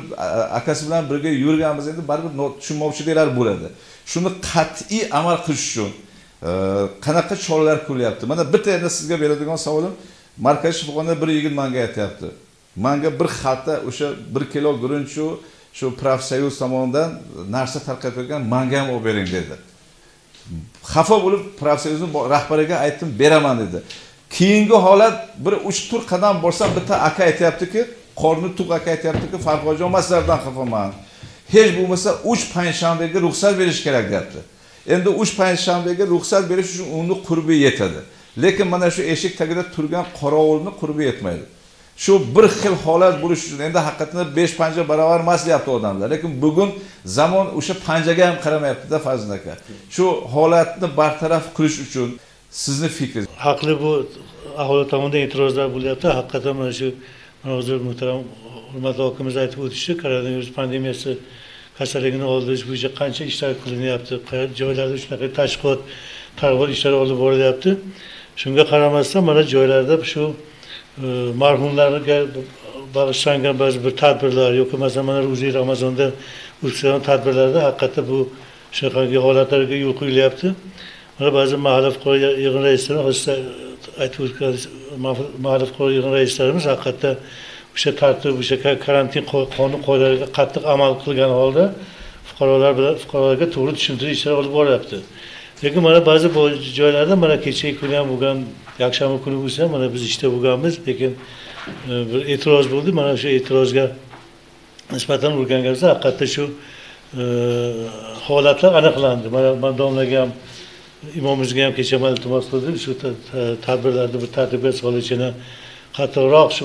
akasi bilan birga yurganmiz, endi baribir tushunmovchiliklar bo'ladi. Shuni qat'iy amal qilish uchun qanaqa choralar ko'ryapti? Mana bitta endi sizga beradigan savolim, markaziy shifoxonada bir yigit menga aytayapti. Menga bir xalta o'sha 1 kilo guruchu shu profsoyuz tomonidan narsa tarqatgan, menga ham olib bering dedi. Xafa bo'lib profsoyuzning rahbariga aytdim, beraman dedi. Keyingi holat bir 3 tur qadam borsam bitta aka aytayaptiki, qorni to'q aka aytayaptiki, Farhojon maslardan xafaman. Hech bo'lmasa 3 payshanbaga ruxsat berish kerak deyapti. Endi 3 payshanbaga ruxsat berish uchun uni qurbi yetadi. Lekin mana shu eshik tagida turgan qorovulni qurbi yetmaydi. Shu bir xil holat bo'lish uchun endi haqiqatda 5 panja barobar emas deyapti odamlar. Lekin bugun zamon o'sha panjaga ham qaramayapti-da Fazlin aka. Shu holatni bartaraf qilish uchun sizning fikringiz? Haqli, bu aholi tomonidan e'tirozlar bo'lyapti. Haqiqatan mana shu hozir muhtaram hurmatli hokimimiz aytib o'tishi, koronavirus pandemiyasi kasalligini oldirish bo'yicha qancha ishlar qilinyapti, joylarda shunaqa tashkilot targ'ibot ishlari olib borilyapti. Shunga qaramasdan mana joylarda shu marhumlarga bag'ishlangan ba'zi bir tadbirlar yoki masalan mana ro'za Ramazonda o'tkazilgan tadbirlarda haqiqatda bu shunaqangi holatlarga yo'l qo'yilyapti. Mana ba'zi mahalla fuqaro yig'in raislari aytib o'tgan mahalla fuqaro yig'in raislarimiz haqiqatda o'sha tartib, o'sha karantin qonun qoidalariga qattiq amal qilgan holda fuqarolarga to'g'ri tushuntirish ishlari olib boryapti. Lekin mana ba'zi joylarda mana kechagi kuni ham bo'lgan, yakshanba kuni bo'lsa, mana biz ishda bo'lganmiz, lekin bir e'tiroz bo'ldi. Mana shu e'tirozga nisbatan o'rganganimizda haqiqatda shu holatlar aniqlandi. Mana domlaga ham, imomimizga ham kecha mana iltimos qildim, shu tadbirlarni bir tartibga solishini, qattiqroq shu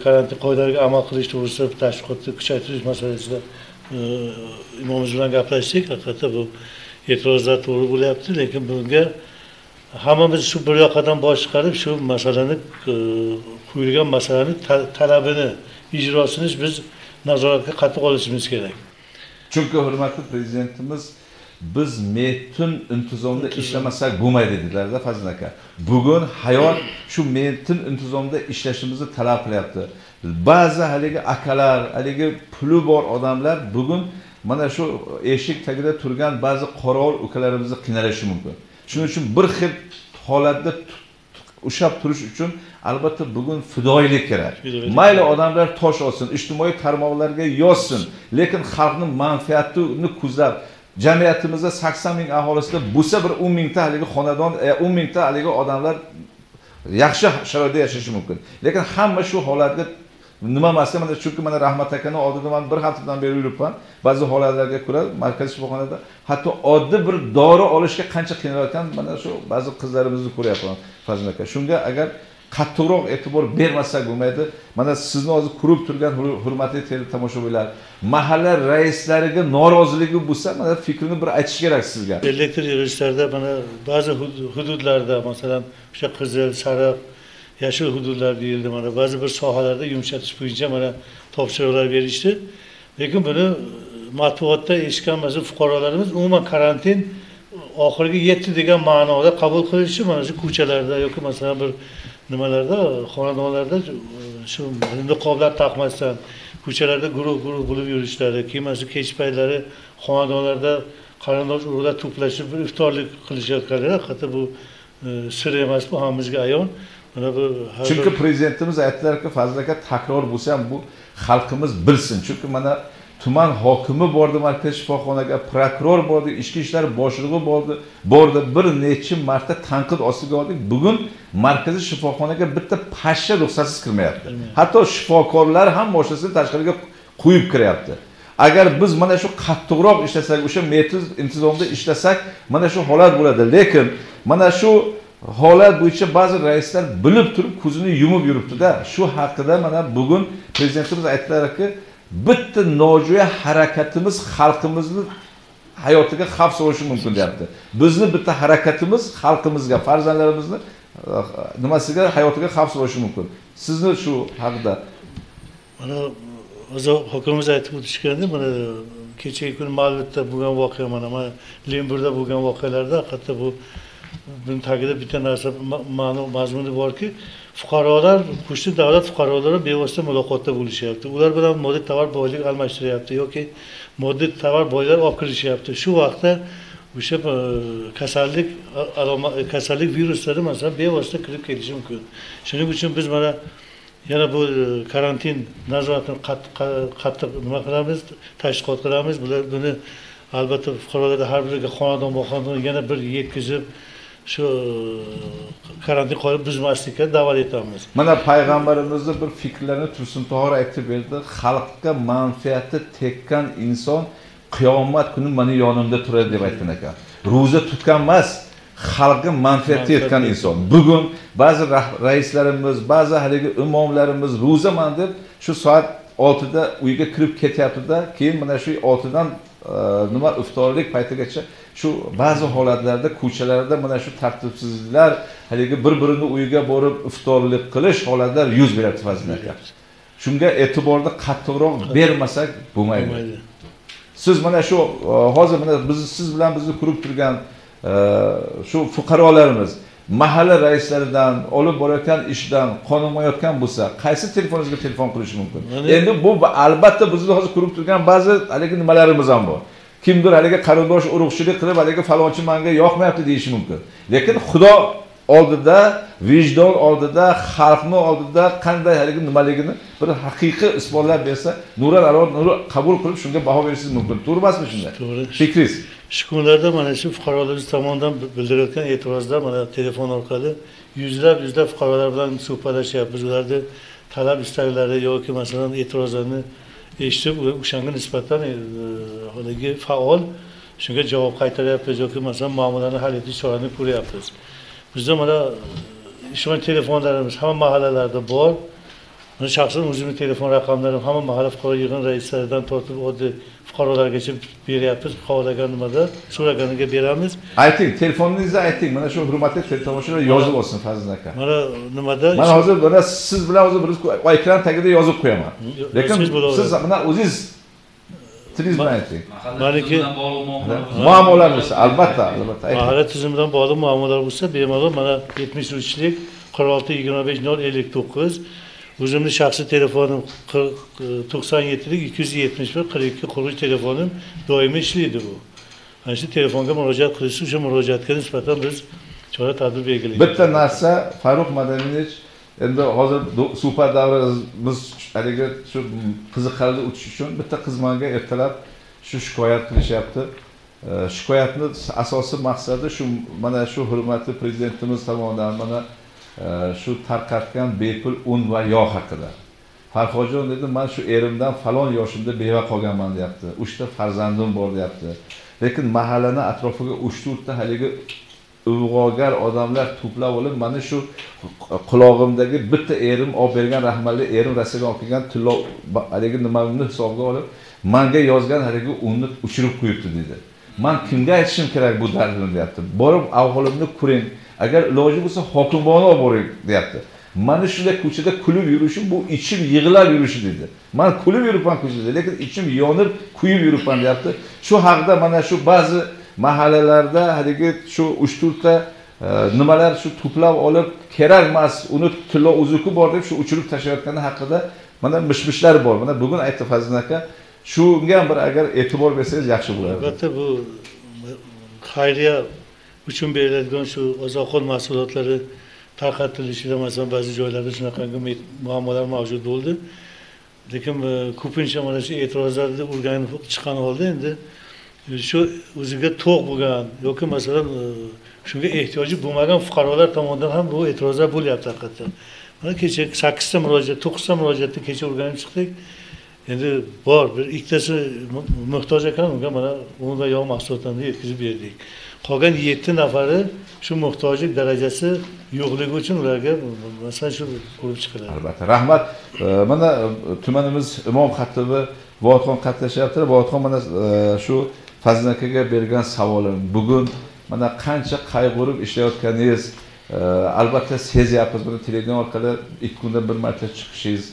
karantin qoidalariga amal qilish to'g'risida tashviqotni kuchaytirish masalasida imomimiz bilan gaplashdik. Haqiqatda bu e'tirozlar to'g'ri bo'lyapti, lekin bunga hammamiz shu bir yoqadan bosh chiqarib shu masalani, qo'yilgan masalani talabini, ijrosini biz nazoratga qattiq olishimiz kerak. Chunki hurmatli prezidentimiz biz metun intizomda ishlamasak bo'lmaydi dedilar-da Fazil aka. Bugun hayot shu metun intizomda ishlashimizni talab qilyapti. Ba'zi haligi akalar, haligi puli bor odamlar bugun mana shu eshik tagida turgan ba'zi qorovul ukalarimizni qiynalashi mumkin. Shuning uchun bir xil holatda ushab turish uchun albatta bugun fidoyilik kerak. Mayli odamlar tosh olsin, ijtimoiy tarmoqlarga yozsin, lekin xalqning manfaatini ko'zlab jamiyatimizda 80 ming aholisida bo'lsa bir 10 mingta haligi xonadon, 10 mingta haligi odamlar yaxshi sharoitda yashashi mumkin. Lekin hamma shu holatga nima masala, mana chunki mana Rahmat akaning oldida men bir haftadan beri yuribman. Ba'zi holatlarga ko'ra markaziy shifoxonada hatto oddiy bir dori olishga qancha qiynalayotgan mana shu ba'zi qizlarimizni ko'ryapman Fazil aka. Shunga agar qattiqroq e'tibor bermasak bo'lmaydi. Mana sizni hozir ko'rib turgan hurmatli tomoshabinlar, mahalla raislariga noroziligi bo'lsa, mana fikrini bir aytish kerak sizga. Elektr yig'ishlarda mana ba'zi hududlarda, masalan, o'sha qizil, sariq, yashil hududlar deyildi, mana ba'zi bir sohalarda yumshatish bo'yicha mana topshiriqlar berishdi. Lekin buni matbuotda eshitgan ba'zi fuqarolarimiz umuman karantin oxiriga yetdi degan ma'noda qabul qilishi, mana shu ko'chalarda yoki masalan bir nimalarda, xonadonlarda shu niqoblar taqmasdan ko'chalarda guruh bo'lib yurishlari, keyin mana shu kech paytlari xonadonlarda qarindosh urug'lar to'plashib bir iftorlik qilishayotganlari haqiqatda bu sir emas, bu hammamizga ayon. Chunki prezidentimiz aytdilar-ki, Fazil aka, takror bo'lsa ham bu xalqimiz bilsin. Chunki mana tuman hokimi bordi markaziy shifoxonaga, prokuror bordi, ichki ishlar boshlig'i bordi, bir necha marta tanqid ostiga oldik. Bugun markaziy shifoxonaga bitta pashsha ruxsatsiz kirmayapti. Hatto shifokorlar ham boshqasini tashqariga qo'yib kiryapti. Agar biz mana shu qattiqroq ishlasak, o'sha metod intizomda ishlasak, mana shu holat bo'ladi. Lekin mana shu holat bo'yicha ba'zi raislar bilib turib ko'zini yumib yuribdi-da. Shu haqida mana bugun prezidentimiz aytdilar-ki, bitta nojo'ya harakatimiz xalqimizni hayotiga xavf solishi mumkin deyapti. Bizni bitta harakatimiz xalqimizga, farzandlarimizni nimasiga, hayotiga xavf solishi mumkin. Sizni shu haqida mana o'zi hokimimiz aytib o'tishganda, mana kechagi kun Ma'lutda bo'lgan voqea, mana Lemburda bo'lgan voqealarda hatto bu bunun tagida bitta narsa mazmuni borki, fuqarolar, qo'shni davlat fuqarolari bevosita muloqotda bo'lishyapti. Ular bilan moddiy tovar boylik almashtiryapti yoki moddiy tovar boylar olib kirishyapti. Shu vaqtda o'sha kasallik viruslari masalan bevosita kirib kelishi mumkin. Shuning uchun biz mana yana bu karantin nazoratini qattiq nima qilamiz, tashviqot qilamiz. Buni albatta fuqarolarga har biriga xonadon yana bir yetkazib shu karantin qoidalarini buzmaslikka da'vat etamiz. Mana payg'ambarimizni bir fikrlarini Tursun Tohir aytib berdi. Xalqqa manfaati tekkan inson qiyomat kuni meni yonimda turadi deb aytgan ekan. Ro'za tutgan emas, xalqqa manfaat yetgan inson. Bugun ba'zi raislarimiz, ba'zi haligi imomlarimiz ro'zaman deb shu soat 6 da uyga kirib ketyapti-da, keyin mana shu 6 dan nima iftorlik paytigacha shu ba'zi holatlarda ko'chalarda mana shu tartibsizliklar, haligi bir-birini uyiga borib iftorlik qilish holatlari yuz beryapti Fazil aka. Shunga e'tiborni qattiqroq bermasak bo'lmaydi. Siz mana shu hozir mana siz bilan bizni ko'rib turgan shu fuqarolarimiz mahalla raislaridan olib borayotgan ishdan qoniqmayotgan bo'lsa, qaysi telefoningizga telefon qilish mumkin? Endi bu albatta bizni hozir ko'rib turgan ba'zi haligi nimalarimiz ham bor. Kimdir haligi qarindosh urug'chilik qilib, haligi falonchi menga yoqmayapti deyishi mumkin. Lekin Xudo oldida, vijdon oldida, xalqning oldida qanday haligi nimaligini bir haqiqiy isbotlab bersa, nural aro nur qabul qilib shunga baho berishingiz mumkin. To'g'ri emasmi shunday? To'g'ri. Fikringiz? Shu kunlarda mana shu fuqarolarimiz tomonidan bildirilayotgan e'tirozlar mana telefon orqali yuzlab fuqarolar bilan suhbatlashyapmiz. Ularni talab istaklari yoki masalan e'tirozlarni eshitib, o'shanga nisbatan haligi faol shunga javob qaytaryapmiz yoki masalan muammolarni hal etish choralarini ko'ryapmiz. Bizda mana ishonch telefonlarimiz hamma mahallalarda bor. Mana shaxsan o'zimning telefon raqamlarim hamma mahalla fuqaro yig'in raislaridan tortib oddiy fuqarolargacha beryapmiz. Xohlagan nimada so'raganiga beramiz. Ayting, telefoningizni ayting. Mana shu hurmatli tomoshabinlar yozib olsin Fazliddin aka. Mana nimada mana hozir mana siz bilan hozir bir ekran tagida yozib qo'yaman. Lekin siz mana o'zingiz tilingiz bilan ayting. Maniki muammolarimiz albatta. Mahalla tizimidan bog'liq muammolar bo'lsa, bemalol mana 73lik 46 25 059 o'zimning shaxsiy telefonim 97lik 271 42 quruq telefonim doimiy ishlaydi bu. Ana shu telefonga murojaat qilish uchun murojaatga nisbatan biz chora tadbir belgilaymiz. Bitta narsa Farruh Madanovich endi hozir suhbat davrimiz haligi shu qiziqarli o'tish uchun bitta qiz menga ertalab shu shikoyat qilishyapti. Shikoyatni asosiy maqsadi shu mana shu hurmatli prezidentimiz tomonidan mana shu tarqatgan bepul un va yog' haqida. Farhojon dedi, men shu erimdan falon yoshimda beva qolganman deyapti. 3 ta farzandim bor deyapti. Lekin mahallani atrofiga 3-4 ta haligi uyg'ogar odamlar to'plab olib, mana shu qulog'imdagi bitta erim olib bergan rahmatli erim Rossiyadan olib kelgan tilla haligi nimamni hisobga olib, menga yozgan haligi unni o'chirib qo'yibdi dedi. Men kimga aytishim kerak bu dardimni deyapti. Borib ahvolimni ko'ring. Agar iloji bo'lsa hokimona olib boring deyapti. Mana shunday ko'chada kulib yurishim bu ichim yig'lab yurishi dedi. Men kulib yuribman ko'chada, lekin ichim yonib, kuyib yuribman deyapti. Shu haqda mana shu ba'zi mahallalarda haligi shu 3-4 ta nimalar shu to'plab olib kerak emas, uni tilla uzuki bor deb shu uchirib tashlayotgani haqida mana mishmishlar bor. Mana bugun aytdi Fazliddin aka, shunga bir agar e'tibor bersangiz yaxshi bo'lardi. Albatta bu xayriya uchun beriladigan shu oziq-ovqat mahsulotlari tarqatilishida masalan ba'zi joylarda shunaqa muammolar mavjud bo'ldi. Lekin ko'pincha mana shu e'tirozlarni o'rganib chiqqan holda endi shu o'ziga to'q bo'lgan yoki masalan shunga ehtiyoji bo'lmagan fuqarolar tomonidan ham bu e'tirozlar bo'lyapti haqiqatdan. Mana kecha 8 ta murojaat, 9 ta murojaatni kecha o'rganib chiqdik. Endi bor bir ikkitasi muhtoj ekan, unga mana un va yog' mahsulotlarini yetkazib berdik. Qolgan 7 nafari shu muhtojlik darajasi yo'qligi uchun ularga masalan shu ko'rib chiqiladi. Albatta. Rahmat. Mana tumanimiz imom xatibi Vodxon qatnashyapti. Vodxon mana shu Fazliddin akaga bergan savolim. Bugun mana qancha qayg'urib ishlayotganingiz albatta sezyapmiz. Buni telegram orqali 2 kunda bir marta chiqishingiz,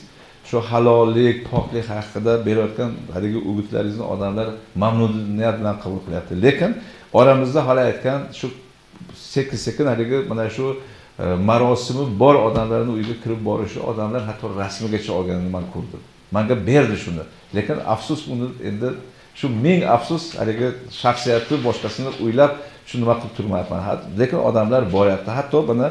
shu halollik, poklik haqida berayotgan haligi o'gitlaringizni odamlar mamnuniyat bilan qabul qilyapti. Lekin oramizda hali aytgan shu sekin haligi mana shu marosimi bor odamlarning uyiga kirib borishi, odamlar hatto rasmigacha olganini men ko'rdim. Menga berdi shuni. Lekin afsus, uni endi shu ming afsus haligi shaxsiyatni boshqasini o'ylab shuni nima qilib turmayapman. Lekin odamlar boryapti. Hatto buni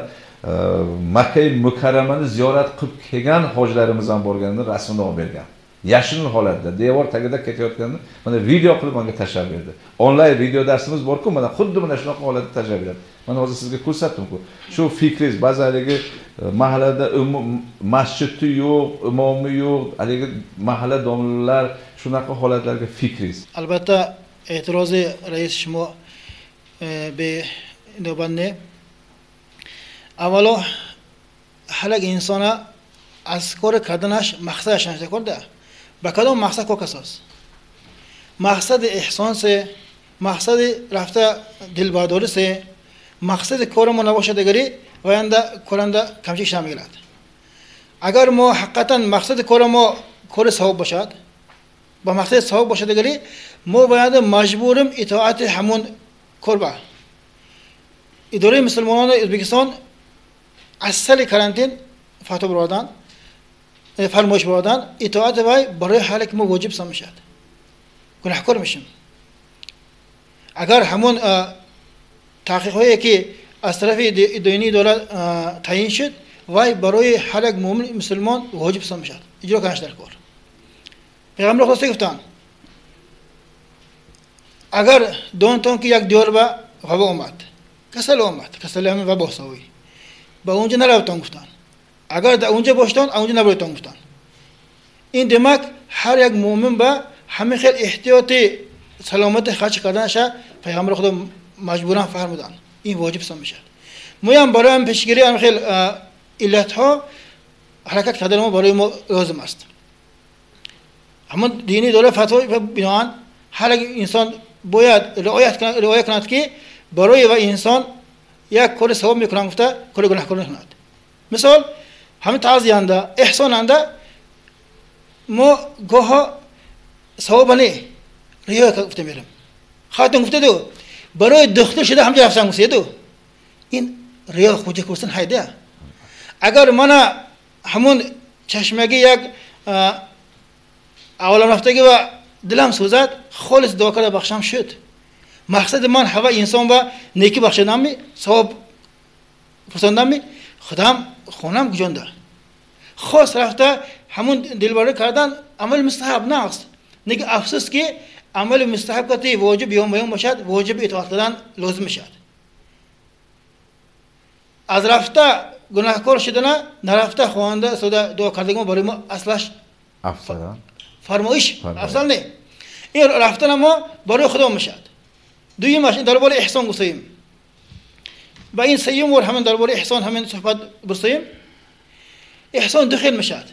Makka-i Mukarramani ziyorat qilib kelgan hojilarimiz ham borganini rasmini olib bergan. Yashin holatda devor tagida ketayotganini mana video qilib menga tashlab berdi. Onlayn video darsimiz bor-ku, mana xuddi mana shunaqa holatda tashlab beradi. Mana hozir sizga ko'rsatdim-ku. Shu fikringiz ba'zi haligi mahallada masjidi yo'q, imomi yo'q, haligi mahalla domlalar shunaqa holatlarga fikringiz. Albatta e'tirozi rais shimo be navbanne avvalo halak insona از کار کردنش مقصدش نشده با کدام مقصد کار کساس مقصد احسان سه مقصد رفته دلبرداری سه مقصد کار ما نباشه دیگری و آینده کارنده کمچیش نمیگیرد اگر ما حقیقتا مقصد کار ما کار ثواب باشد با مقصد ثواب باشه دیگری ما باید مجبوریم اطاعت همون کار با اداره مسلمانان ازبکستان اصل کرانتین فتوا بردن فرمایش بردن اطاعت وی برای حالی که ما واجب سمشد گناهکار میشیم اگر همون تحقیقاتی که از طرف دینی دولت تعیین شد وی برای حالی که مؤمن مسلمان واجب سمشد اجرا کنش در کار پیغمبر خدا گفتن agar do'ntonki yak diyor ba vabo omad kasal ham vabo so'y ba unja naravton guftan agar da unja boshdan unja naravton guftan این demak har yak mo'min ba hamma xil ehtiyoti salomati xarch qilishga payg'ambar Xudo majburan farmudan این واجب sanmışlar mo'yam barayam peshgiri ham xil illatha harakat qiladigan barayam lozim است اما diniy davlat fatvo binoan har inson باید رعایت کند که برای و انسان یک کار ثواب میکنند گفته کار گناهکار نکند مثال همین تعزیانده احساننده ما گاه ثواب نه ریا گفته میرم خاطر گفته دو برای دختر شده همجا رفتن گفته دو این ریا خوجه کردن هایده اگر من همون چشمگی یک اولم رفتگی و دلم سوزد خالص دعا کرده بخشم شد مقصد من هوا انسان و نیکی بخشیدن می ثواب پسندن می خودم خونم گجنده خاص رفته همون دلبری کردن عمل مستحب نه است نگه افسوس که عمل مستحب کتی واجب یوم باشد واجب اطاعت کردن لازم میشد از رفته گناهکار شدن نرفته خوانده سودا دعا کردگی ما برای ما اصلش افسران فرمایش افضل نه این رفتن ما برای خدا میشد دویمش درباره احسان گفتیم و این سوم ور همین درباره احسان همین صحبت بسیم احسان دخیل میشد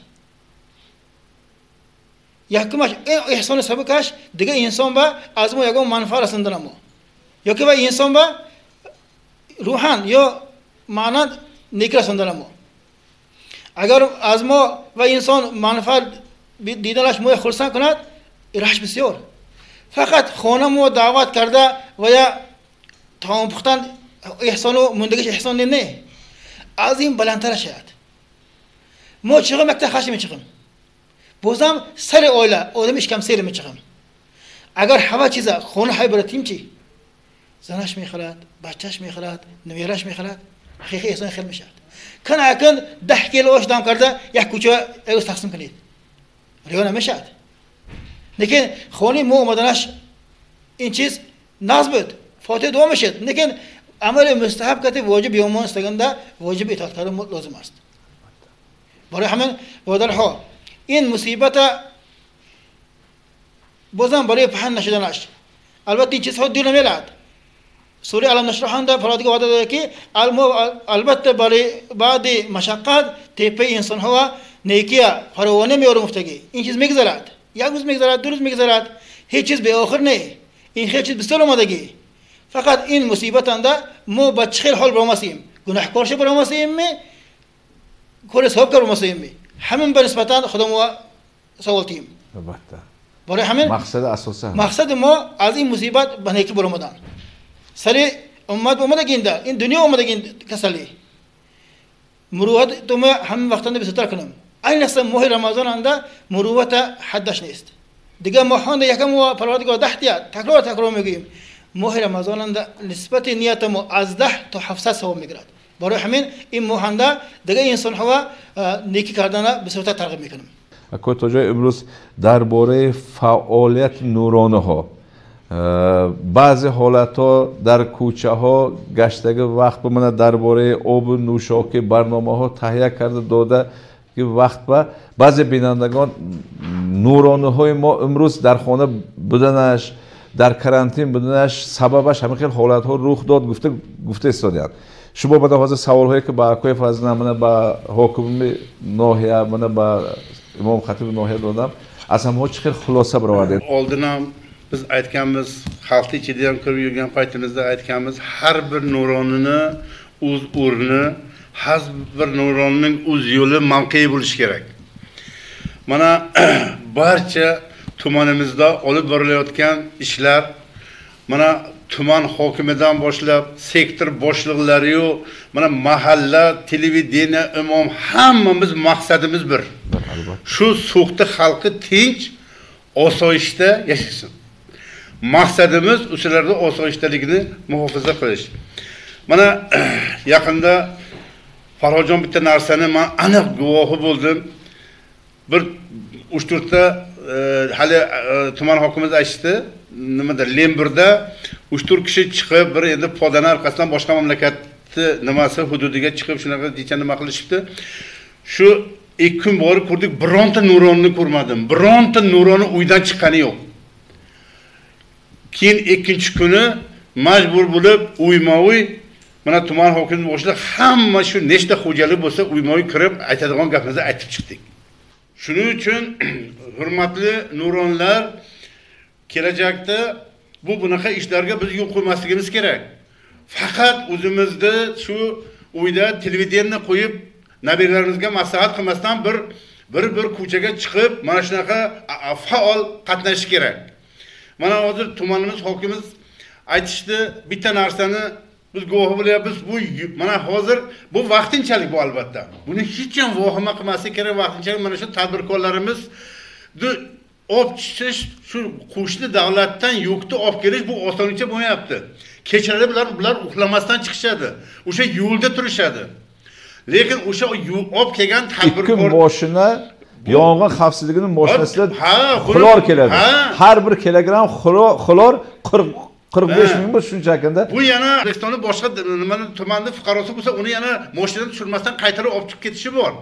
یکمش احسان سبکش دیگه انسان با از ما یکم منفعت رسوندن ما یا که با انسان با روحان یا معنی نیک رسوندن ما اگر از ما و انسان منفعت دیدنش موی خلصان کند ایرش بسیار فقط خانم و دعوت کرده و یا تمام پختن احسان و مندگیش احسان نه از این بلندتر شد ما چقدر مکتب خشم میچخم بازم سر اوله آدمش کم سیر میچخم اگر همه چیزا خونه های براتیم چی زنش میخرد بچهش میخرد نویرش میخرد حقیقی احسان خیلی میشد کن اکن 10 کیلو آش دام کرده یک کوچه ایروز تقسیم کنید ریا نمیشد لیکن خونی مو اومدنش این چیز ناز بود فاتح دو میشد لیکن عمل مستحب کتی واجب یومان استگنده واجب اطاعت کردن لازم است برای همین وادرها این مصیبت بازم برای پهن نشدنش البته این چیزها دور نمیلد سوره علم نشرح اند فرادگی وعده داده که البته برای بعد مشقت تیپه انسان ها نیکیه فراوانه میاره مفتگی این چیز میگذرد یک روز میگذرد دو روز میگذرد هیچ چیز به آخر نه این خیلی چیز بسیار آمدگی فقط این مصیبت انده ما با چخیل حال برامسیم گناهکار شه برامسیم می کار ثواب کار برامسیم می همین به نسبتا خودمو سوالتیم برای همین مقصد ما از این مصیبت به نیکی برآمدن سری امت اومدگینده این دنیا اومدگین کسلی مروت تو ما همین وقتانده بسیار کنم این است ماه رمضان انده مروت حدش نیست دیگه ماهانده یکم و پروردگار 10 تکرار میگیم ماه رمضان انده نسبت نیت ما از 10 تا 700 ثواب میگیرد برای همین این ماهانده دیگه انسان ها نیکی کردن به صورت ترغیب میکنم اکو تو جای امروز درباره فعالیت نورانه ها بعضی حالت ها در کوچه ها گشتگی وقت بمانه درباره آب نوشاکی برنامه ها تهیه کرده داده که وقت با بعضی بینندگان نورانه های ما امروز در خانه بودنش در کرانتین بودنش سببش همین خیلی حالت ها رخ داد گفته استادیان شما با حاضر سوال هایی که با اکوی فضل نمونه با حاکم ناحیه منه با امام خطیب ناحیه دادم از همه ها چقدر خلاصه برآوردید oldinam biz aytganmiz xalqni ichida ham ko'rib yurgan paytimizda aytganmiz har bir nuronini o'z o'rni har bir nuronining o'z yo'li mavqei bo'lishi kerak mana barcha tumanimizda olib borilayotgan ishlar mana tuman hokimidan boshlab sektor boshliqlari yu mana mahalla televideniya imom hammamiz maqsadimiz bir shu so'xta xalqi tinch osoyishta yashashin maqsadimiz o'shalarda osoyishtaligini muhofaza qilish mana yaqinda Farhojon bitta narsani men aniq guvohi bo'ldim bir 3-4 ta hali tuman hokimimiz aytdi nimada Lemburda 3-4 kishi chiqib, bir endi podana orqasidan boshqa mamlakatni nimasi hududiga chiqib shunaqa decha nima qilishibdi. Shu 2 kun borib ko'rdik, bironta nuronni ko'rmadim. Bironta nuronni uydan chiqqani yo'q. Keyin 2-chi kuni majbur bo'lib uyma-uy mana tuman hokimi boshida hamma shu nechta xo'jalik bo'lsa uyma-uy kirib aytadigan gapimizni aytib chiqdik. Shuning uchun hurmatli nuronlar, kelajakda bu bunaqa ishlarga biz yo'l qo'ymasligimiz kerak. Faqat o'zimizda shu uyda televideniyani qo'yib, nabiralarimizga maslahat qilmasdan bir ko'chaga chiqib, mana shunaqa faol qatnashish kerak. Mana hozir tumanimiz hokimimiz aytishdi, bitta narsani biz guvohi bo'lyapmiz. Bu mana hozir bu vaqtinchalik bu albatta. Buni hech ham vahima qilmaslik kerak. Vaqtinchalik mana shu tadbirkorlarimiz olib chiqish, shu qo'shni davlatdan yukni olib kelish bu osonlikcha bo'lmayapti. Kechalari bular uxlamasdan chiqishadi. O'sha yo'lda turishadi. Lekin o'sha olib kelgan tadbirkor 2 mashina yong'in xavfsizligini mashinasida xlor keladi. Har bir kilogramm xlor 45 ming bir shunchakanda. Bu yana O'zbekistonda boshqa nimani tumanda fuqarosi bo'lsa, uni yana mashinadan tushirmasdan qaytarib olib chiqib ketishi bor.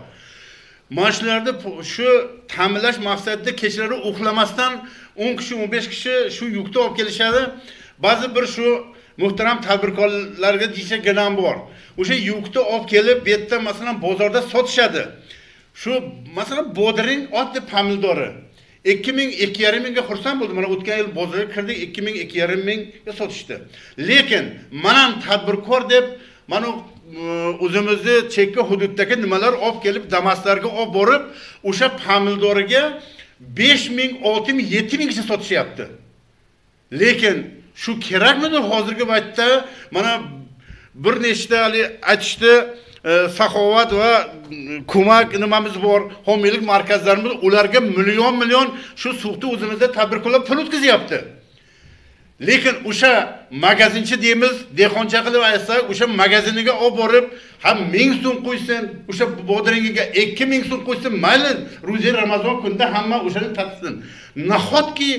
Mashinalarda shu ta'minlash maqsadida kechalari uxlamasdan 10 kishi, 15 kishi shu yukni olib kelishadi. Ba'zi bir shu muhtaram tadbirkorlarga deyishgan bor. O'sha yukni olib kelib, bu yerda masalan bozorda sotishadi. Shu masalan bodring oddiy pomidori 2000-2,5 mingga xursand bo'ldim. Mana o'tgan yil bozorga kirdik, 2000-2,5 mingga sotishdi. Lekin mana tadbirkor deb mana o'zimizni chekka hududdagi nimalar olib kelib, Damaslarga olib borib, o'sha pomidoriga 5 ming, 6 ming, 7 minggacha sotishyapti. Lekin shu kerakmidi hozirgi vaqtda? Mana bir nechta aytishdi, saxovat va ko'mak nimamiz bor, homiylik markazlarimiz, ularga million shu suqni o'zimizda tadbirkorlar pul o'tkazyapti. Lekin o'sha magazinchi deymiz, dehqoncha qilib aytsak, o'sha magaziniga olib borib, ham 1000 so'm qo'ysin, o'sha bodringiga 2000 so'm qo'ysin, mayli, ro'za Ramazon kunida hamma o'shani tatsin. Nahotki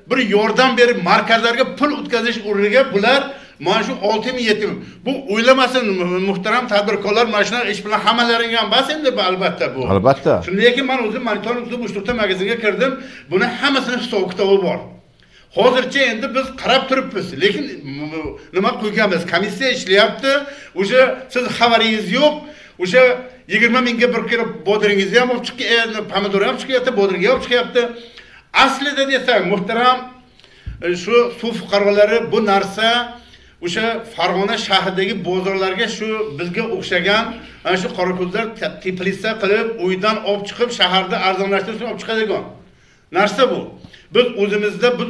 bir yordam berib markazlarga pul o'tkazish o'rniga bular mana shu 6,000-7,000. Bu o'ylamasin muhtaram tadbirkorlar, mana shunaqa ish bilan hammalaring ham bas endi albatta bu. Albatta. Shunday man o'zim monitoring qilib 3-4 ta magazinga kirdim. Buni hammasini hisob kitobi bor. Hozircha endi biz qarab turibmiz. Lekin nima qo'yganmiz? Komissiya ishlayapti. O'sha siz xabaringiz yo'q. O'sha 20 mingga bir kilo bodringizni ham olib chiqyapti, pomidor ham chiqyapti, bodringa olib chiqyapti. Aslida desam, muhtaram shu suv fuqarolari bu narsa o'sha Farg'ona shahridagi bozorlarga shu bizga o'xshagan ana shu qorako'zlar teplitsa qilib, uydan olib chiqib shaharda arzonlashtirish olib chiqadigan narsa bu. Biz o'zimizda bu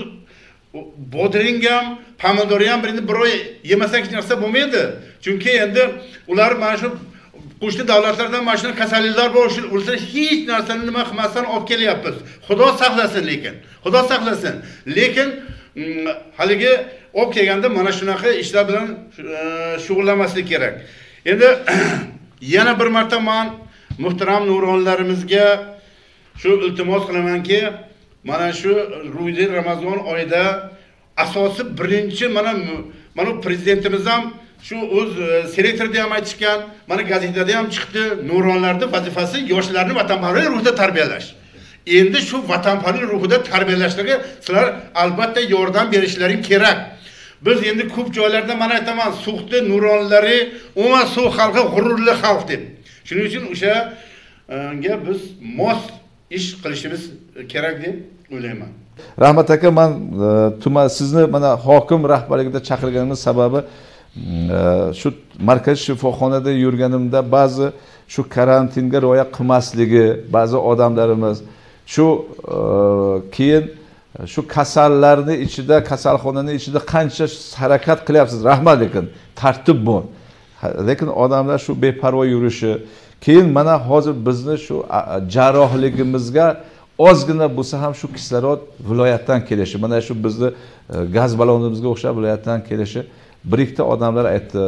bodring ham, pomidor ham birini bir oy yemasak hech narsa bo'lmaydi. Chunki endi ular mana shu qo'shni davlatlardan mana shu kasalliklar bor, ular hech narsani nima qilmasdan olib kelyapmiz. Xudo saqlasin lekin. Xudo saqlasin. Lekin haligi olib kelganda mana shunaqa ishlar bilan shug'ullanmaslik kerak. Endi yana bir marta men muhtaram nuronlarimizga shu iltimos qilamanki, mana shu ro'za Ramazon oyida asosiy birinchi mana prezidentimiz ham shu o'z selektorda ham aytishgan, mana gazetada ham chiqdi, nuronlarning vazifasi yoshlarni vatanparvar ruhida tarbiyalash. Endi shu vatanparvar ruhida tarbiyalashlarga sizlar albatta yordam berishlaring kerak. Biz endi ko'p joylarda mana aytaman, suqni nuronlari, umuman suq xalqi g'ururli xalq deb. Shuning uchun o'shaga biz mos ish qilishimiz kerak deb o'ylayman. Rahmat aka, men tuman sizni mana hokim rahbarligida chaqirganimiz sababi shu markaziy shifoxonada yurganimda ba'zi shu karantinga rioya qilmasligi, ba'zi odamlarimiz shu keyin shu kasallarni ichida, kasalxonaning ichida qancha harakat qilyapsiz, rahmat, lekin tartib bor. Lekin odamlar shu beparvo yurishi, keyin mana hozir bizni shu jarrohligimizga ozgina bo'lsa ham shu kislorod viloyatdan kelishi, mana shu bizni gaz ballonimizga o'xshab viloyatdan kelishi, bir ikkita odamlar aytdi,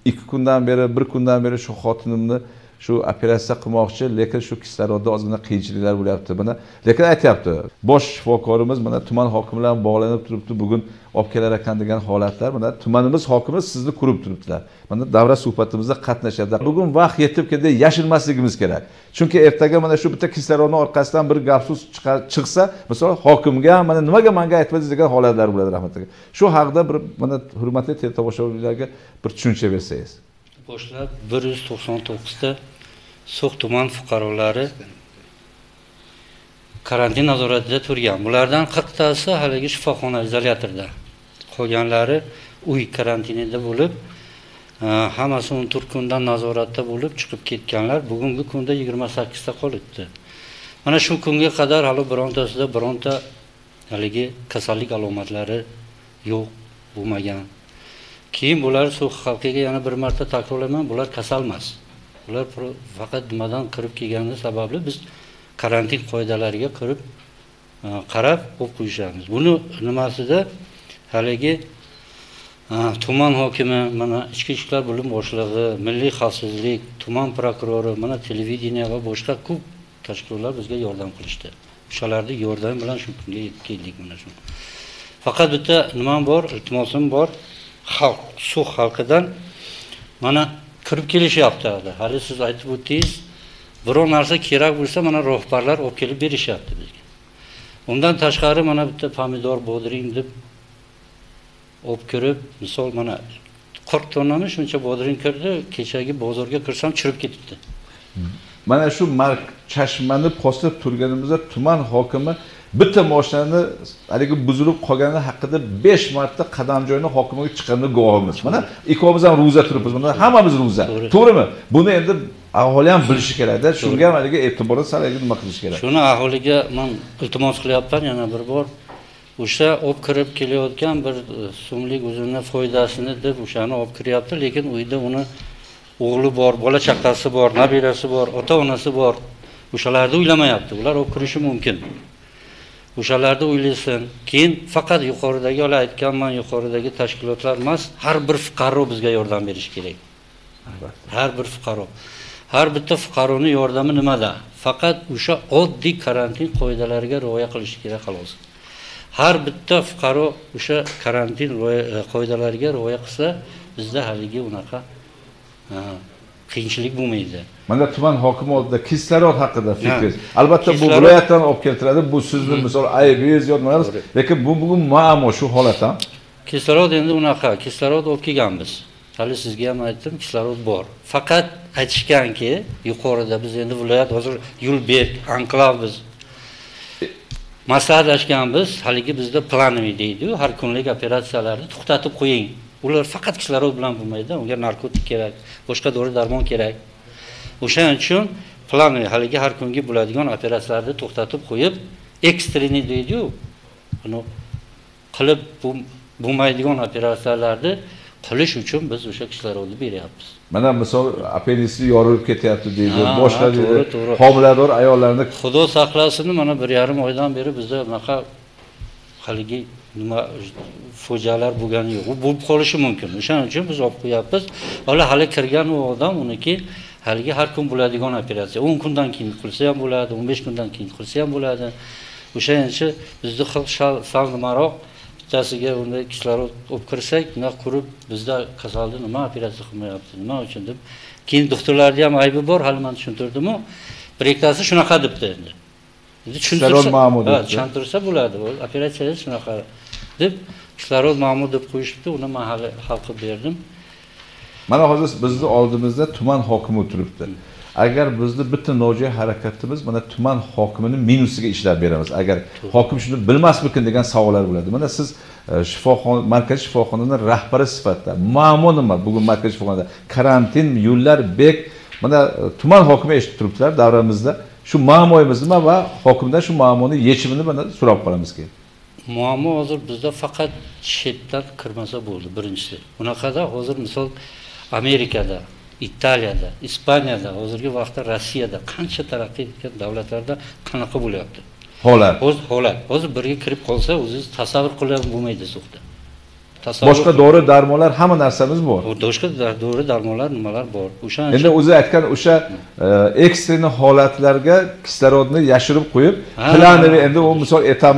2 kundan beri, 1 kundan beri shu xotinimni shu operatsiya qilmoqchi, lekin shu kislorodda ozgina qiyinchiliklar bo'lyapti. Mana lekin aytyapti, bosh shifokorimiz mana tuman hokimi bilan bog'lanib turibdi, bugun olib kelar ekan degan holatlar. Mana tumanimiz hokimi sizni ko'rib turibdilar. Mana davra suhbatimizda qatnashyapti. Bugun vaqt yetib keldi, yashirmasligimiz kerak. Chunki ertaga mana shu bitta kislorodning orqasidan bir gap-so'z chiqsa, masalan, hokimga mana nimaga menga aytmadingiz degan holatlar bo'ladi, rahmat aka. Shu haqida bir mana hurmatli teletomoshabinlarga bir tushuncha bersangiz. Boshlab 199 ta So'x tuman fuqarolari karantin nazoratida turgan. Bulardan 40 tasi haligi shifoxona izolyatorda. Qolganlari uy karantinida bo'lib, hammasi 14 kundan nazoratda bo'lib chiqib ketganlar. Bugungi kunda 28 ta qolibdi. Mana shu kunga qadar hali birontasida bironta haligi kasallik alomatlari yo'q, bo'lmagan. Keyin bular So'x xalqiga yana bir marta takrorlayman, bular kasal emas. Bular faqat nimadan kirib kelgani sababli biz karantin qoidalariga kirib qarab o'q qo'yishamiz. Buni nimasida haligi tuman hokimi, mana ichki ishlar bo'lim boshlig'i, milliy xavfsizlik, tuman prokurori, mana televideniya va boshqa ko'p tashkilotlar bizga yordam qilishdi. O'shalarning yordami bilan shu kunga yetib keldik mana shu. Faqat bitta nimam bor, iltimosim bor. Xalq, So'x xalqidan mana kirib kelishyapti. Hali siz aytib o'tdingiz, biror narsa kerak bo'lsa mana rahbarlar olib kelib berishyapti bizga. Undan tashqari mana bitta pomidor bodring deb olib kirib, misol mana 40 tonnami shuncha bodring kirdi, kechagi bozorga kirsam chirib ketibdi. Mana shu Chashmani postib turganimizda tuman hokimi bitta mashinani haligi buzilib qolgani haqida 5 marta qadamjoyning hokimiga chiqqanini guvohimiz. Mana ikkovimiz ham ro'za turibmiz. Mana hammamiz ro'za. To'g'rimi? Buni endi aholi ham bilishi kerak-da. Shunga ham haligi e'tiborni sarayga nima qilish kerak? Shuni aholiga men iltimos qilyapman yana bir bor. O'sha olib kirib kelayotgan bir so'mlik o'zini foydasini deb o'shani olib kiryapti, lekin uyda uni o'g'li bor, bola chaqasi bor, nabirasi bor, ota-onasi bor. O'shalarni o'ylamayapti. Ular olib kirishi mumkin. O'shalarni o'ylasin. Keyin faqat yuqoridagi ola aytganman, yuqoridagi tashkilotlar emas, har bir fuqaro bizga yordam berish kerak. Har bir fuqaro. Har bitta fuqaroning yordami nimada? Faqat o'sha oddiy karantin qoidalariga rioya qilish kerak xolos. Har bitta fuqaro o'sha karantin qoidalariga rioya qilsa, bizda haligi unaqa qiyinchilik bo'lmaydi. Mana tuman hokimi oldida kislorod haqida fikringiz. Albatta bu viloyatdan olib keltiradi. Bu sizni misol aybingiz yo'q emas, lekin bu bugun muammo shu holat ham. Kislorod endi unaqa, kislorod olib kelganmiz. Hali sizga ham aytdim, kislorod bor. Faqat aytishganki, yuqorida biz endi viloyat hozir Yulberg, Anklav biz maslahatlashganmiz. Haligi bizda planoviy deydi-ku, har kunlik operatsiyalarni to'xtatib qo'ying. Ular faqat kislorod bilan bo'lmaydi, unga narkotik kerak, boshqa dori-darmon kerak. O'shaning uchun planoviy haligi har kungi bo'ladigan operatsiyalarni to'xtatib qo'yib, ekstreniy deydi-ku, buni qilib bo'lmaydigan operatsiyalarni qilish uchun biz o'sha kislorodni beryapmiz. Mana misol apendisi yorilib ketyapti deydi, boshqa deydi. Homilador ayollarni Xudo saqlasin, mana 1,5 oydan beri bizda bunaqa haligi nima fojialar bo'lgani yo'q. Bu bo'lib qolishi mumkin. O'shaning uchun biz olib qo'yapmiz. Hali kirgan u odam uniki haligi har kun bo'ladigan operatsiya. 10 kundan keyin qilsa ham bo'ladi, 15 kundan keyin qilsa ham bo'ladi. O'shaning uchun bizda sal nimaroq bittasiga unday kislorod olib kirsak, nima qurib bizda kasalni nima operatsiya qilmayapti, nima uchun deb. Keyin doktorlarning ham aybi bor, hali men tushuntirdim-ku. Bir ikkitasi shunaqa debdi endi. Tushuntirsa bo'ladi, operatsiya shunaqa deb kislorod ma'mur deb qo'yishibdi, uni men hali hal qilib berdim. Mana hozir bizni oldimizda tuman hokimi o'tiribdi. Agar bizni bitta nojo'ya harakatimiz mana tuman hokimining minusiga ishlab beramiz. Agar hokim shuni bilmasmikin degan savollar bo'ladi. Mana siz shifoxona, markaziy shifoxonaning rahbari sifatida muammo nima? Bugun markaziy shifoxonada karantin, yo'llar bek, mana tuman hokimi eshitib turibdilar davramizda. Shu muammoyimiz nima va hokimdan shu muammoning yechimini mana so'rab qolamiz keyin. Muammo hozir bizda faqat chetdan kirmasa bo'ldi, birinchisi. Bunaqada hozir misol Amerikada, Italiyada, Ispaniyada, hozirgi vaqtda Rossiyada qancha taraqqiy etgan davlatlarda qanaqa bo'lyapti? Holat. Hozir birga kirib qolsa, o'zingiz tasavvur qilib bo'lmaydi So'xda. Boshqa dori darmonlar hamma narsamiz bor. Boshqa dori darmonlar nimalar bor. O'shaning Endi o'zi aytgan o'sha ekstrem holatlarga kislorodni yashirib qo'yib, planoviy endi u misol etam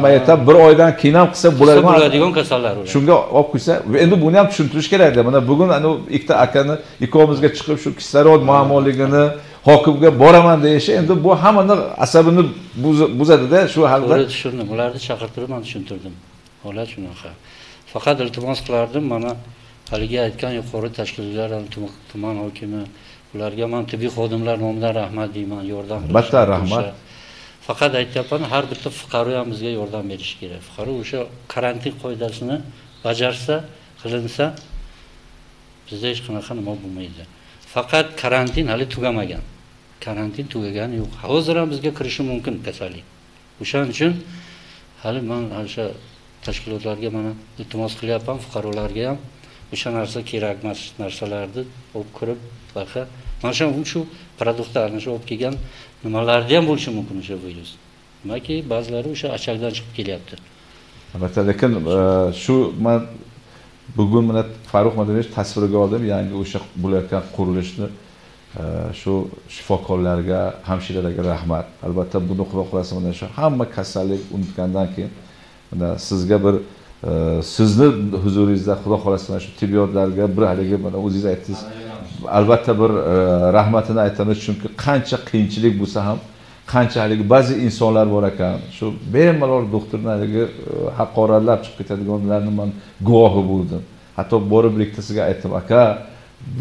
bir oydan keyin ham qilsa bo'ladigan kasallar ular. Shunga olib qo'ysa, endi buni ham tushuntirish kerak-da. Mana bugun ana ikkita akani ikkovimizga chiqib shu kislorod muammoligini hokimga boraman deyishi endi bu hammani asabini buzadi-da shu halda. To'g'ri tushundim. Ularni chaqirtirib men tushuntirdim. Holat shunaqa. Faqat iltimos qilardim mana haligi aytgan yuqori tashkilotlar, tuman hokimi, ularga men tibbiy xodimlar nomidan rahmat deyman, yordam qilishdi. Battar rahmat. Faqat aytayapman, har bitta fuqaro ham bizga yordam berish kerak. Fuqaro o'sha karantin qoidasini bajarsa, qilinsa, bizda hech qanaqa nima bo'lmaydi. Faqat karantin hali tugamagan. Karantin tugagani yo'q. Hozir ham bizga kirishi mumkin kasallik. O'shaning uchun hali men o'sha tashkilotlarga mana iltimos qilyapman, fuqarolarga ham o'sha narsa kerak emas narsalarni olib kirib, baqa mana shu produktlarni shu olib kelgan nimalarda ham bo'lishi mumkin o'sha virus. Nimaki ba'zilari o'sha achakdan chiqib kelyapti. Albatta, lekin shu men bugun mana Farruh Madanovich tasvirga oldim, yangi o'sha bo'layotgan qurilishni shu shifokorlarga, hamshiralarga rahmat. Albatta buni xudo xolasa mana shu hamma kasallik unutgandan keyin mana sizga bir sizni huzuringizda xudo xolasa mana shu tibbiyotlarga bir haligi mana o'zingiz aytdingiz. Albatta bir rahmatini aytamiz, chunki qancha qiyinchilik bo'lsa ham, qancha haligi ba'zi insonlar bor ekan, shu bemalol doktorning haligi haqoratlab chiqib ketadiganlarni men guvohi bo'ldim. Hatto borib bittasiga aytdim, aka,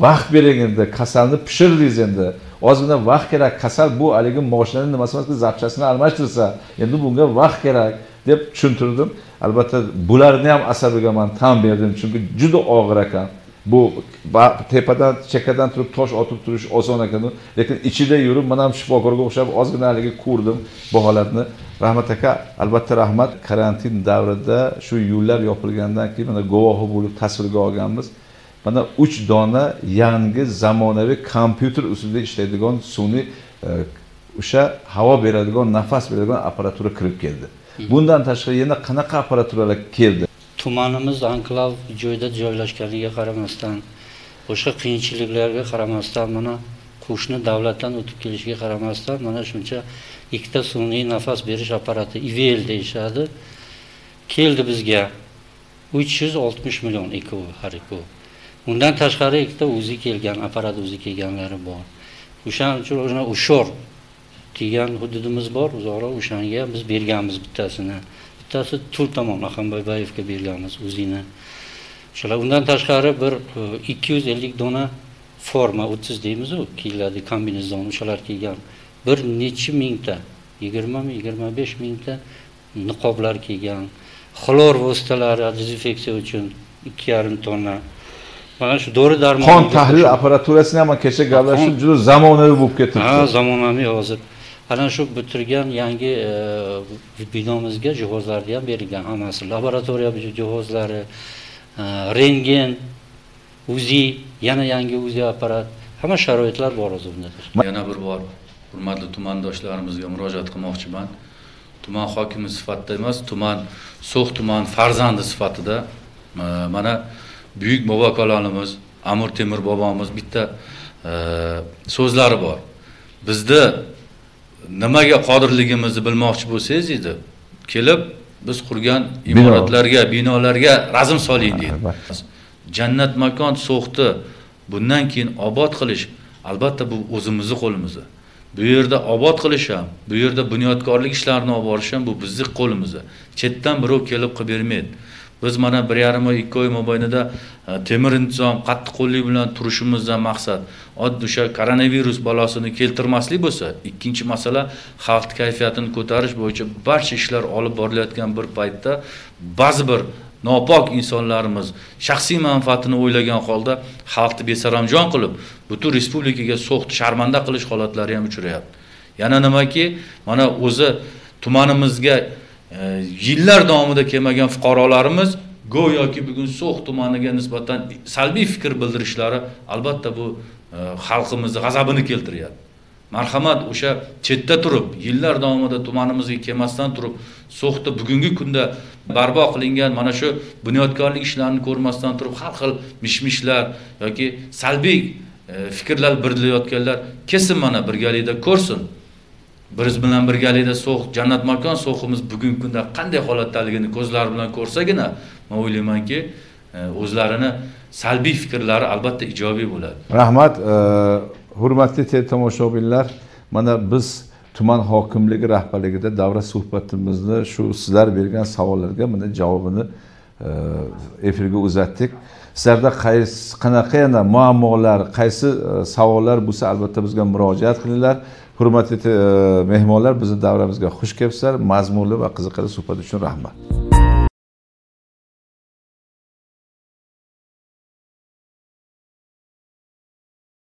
vaqt bering endi, kasalni pishirdingiz endi. Ozgina vaqt kerak, kasal bu haligi mashinaning nimasi emas, zapchasini almashtirsa, endi bunga vaqt kerak deb tushuntirdim. Albatta bularni ham asabiga men tan berdim, chunki juda og'ir ekan. Bu tepadan, chekkadan turib tosh otib turish oson ekan, lekin ichida yurib men ham shifokorga o'xshab ozgina haligi ko'rdim bu holatni. Rahmat aka, albatta rahmat. Karantin davrida shu yo'llar yopilgandan keyin mana guvohi bo'lib tasvirga olganmiz. Mana 3 dona yangi zamonaviy kompyuter usulida ishlaydigan sun'iy o'sha havo beradigan, nafas beradigan apparatura kirib keldi. Bundan tashqari yana qanaqa apparaturalar keldi? Tumanimiz anklav joyda joylashganiga qaramasdan, boshqa qiyinchiliklarga qaramasdan, mana qo'shni davlatdan o'tib kelishiga qaramasdan, mana shuncha ikkita sun'iy nafas berish apparati IVL deyishadi. Keldi bizga 360 million ikkovi har ikkovi. Undan tashqari ikkita o'zi kelgan apparat o'zi kelganlari bor. O'shaning uchun o'zini ushor degan hududimiz bor, uzoqroq o'shanga biz berganmiz bittasini. Bittasi Tul tomon Ahmedboyevga berganmiz o'zini. Shular undan tashqari bir 250 dona forma 30 deymiz-ku, kiyiladi kombinezon o'shalar kelgan. Bir necha mingta, 20-25 mingta niqoblar kelgan. Xlor vositalari dezinfeksiya uchun 2,5 tonna. Mana shu dori darmon qon tahlil apparaturasini ham kecha gaplashib juda zamonaviy bo'lib ketibdi. Ha, zamonaviy hozir. Ana shu bitirgan yangi binomizga jihozlarni ham berilgan, hammasi laboratoriya jihozlari, rentgen, UZI, yana yangi UZI apparat, hamma sharoitlar bor o'zi bunda. Yana bir bor hurmatli tumandoshlarimizga murojaat qilmoqchiman. Tuman hokimi sifatida emas, So'x tuman farzandi sifatida mana buyuk bobokalonimiz Amir Temur bobomiz bitta so'zlari bor. Bizda nimaga qodirligimizni bilmoqchi bo'lsangiz edi, kelib biz qurgan imoratlarga, binolarga razm soling deydi. Jannat makon So'xni bundan keyin obod qilish albatta bu o'zimizning qo'limizda. Bu yerda obod qilish ham, bu yerda bunyodkorlik ishlarini olib borish ham bu bizning qo'limizda. Chetdan birov kelib qilib bermaydi. Biz mana 1,5 oy, 2 oy mobaynida temir intizom, qattiq qo'llik bilan turishimizdan maqsad oddiy o'sha koronavirus balosini keltirmaslik bo'lsa, ikkinchi masala xalq kayfiyatini ko'tarish bo'yicha barcha ishlar olib borilayotgan bir paytda ba'zi bir nopok insonlarimiz shaxsiy manfaatini o'ylagan holda xalqni besaramjon qilib, butun respublikaga So'xni sharmanda qilish holatlari ham uchrayapti. Yana nimaki, mana o'zi tumanimizga yillar davomida kelmagan fuqarolarimiz go'yoki bugun So'x tumaniga nisbatan salbiy fikr bildirishlari albatta bu xalqimizning g'azabini keltiryapti. marhamat o'sha chetda turib, yillar davomida tumanimizga kelmasdan turib, So'xda bugungi kunda barpo qilingan mana shu bunyodkorlik ishlarini ko'rmasdan turib, har xil mishmishlar yoki salbiy fikrlar bildirayotganlar kelsin mana birgalikda ko'rsin. Biz bilan birgalikda So'x jannat makon So'ximiz bugungi kunda qanday holatdaligini ko'zlari bilan ko'rsagina, men o'ylaymanki, o'zlarini salbiy fikrlari albatta ijobiy bo'ladi. Rahmat, hurmatli tomoshabinlar, mana biz tuman hokimligi rahbarligida davra suhbatimizni shu sizlar bergan savollarga mana javobini efirga uzatdik. Sizlarda qanaqa yana muammolar, qaysi savollar bo'lsa albatta bizga murojaat qilinglar. Hurmatli mehmonlar, bizni davramizga xush kelibsizlar. Mazmunli va qiziqarli suhbat uchun rahmat.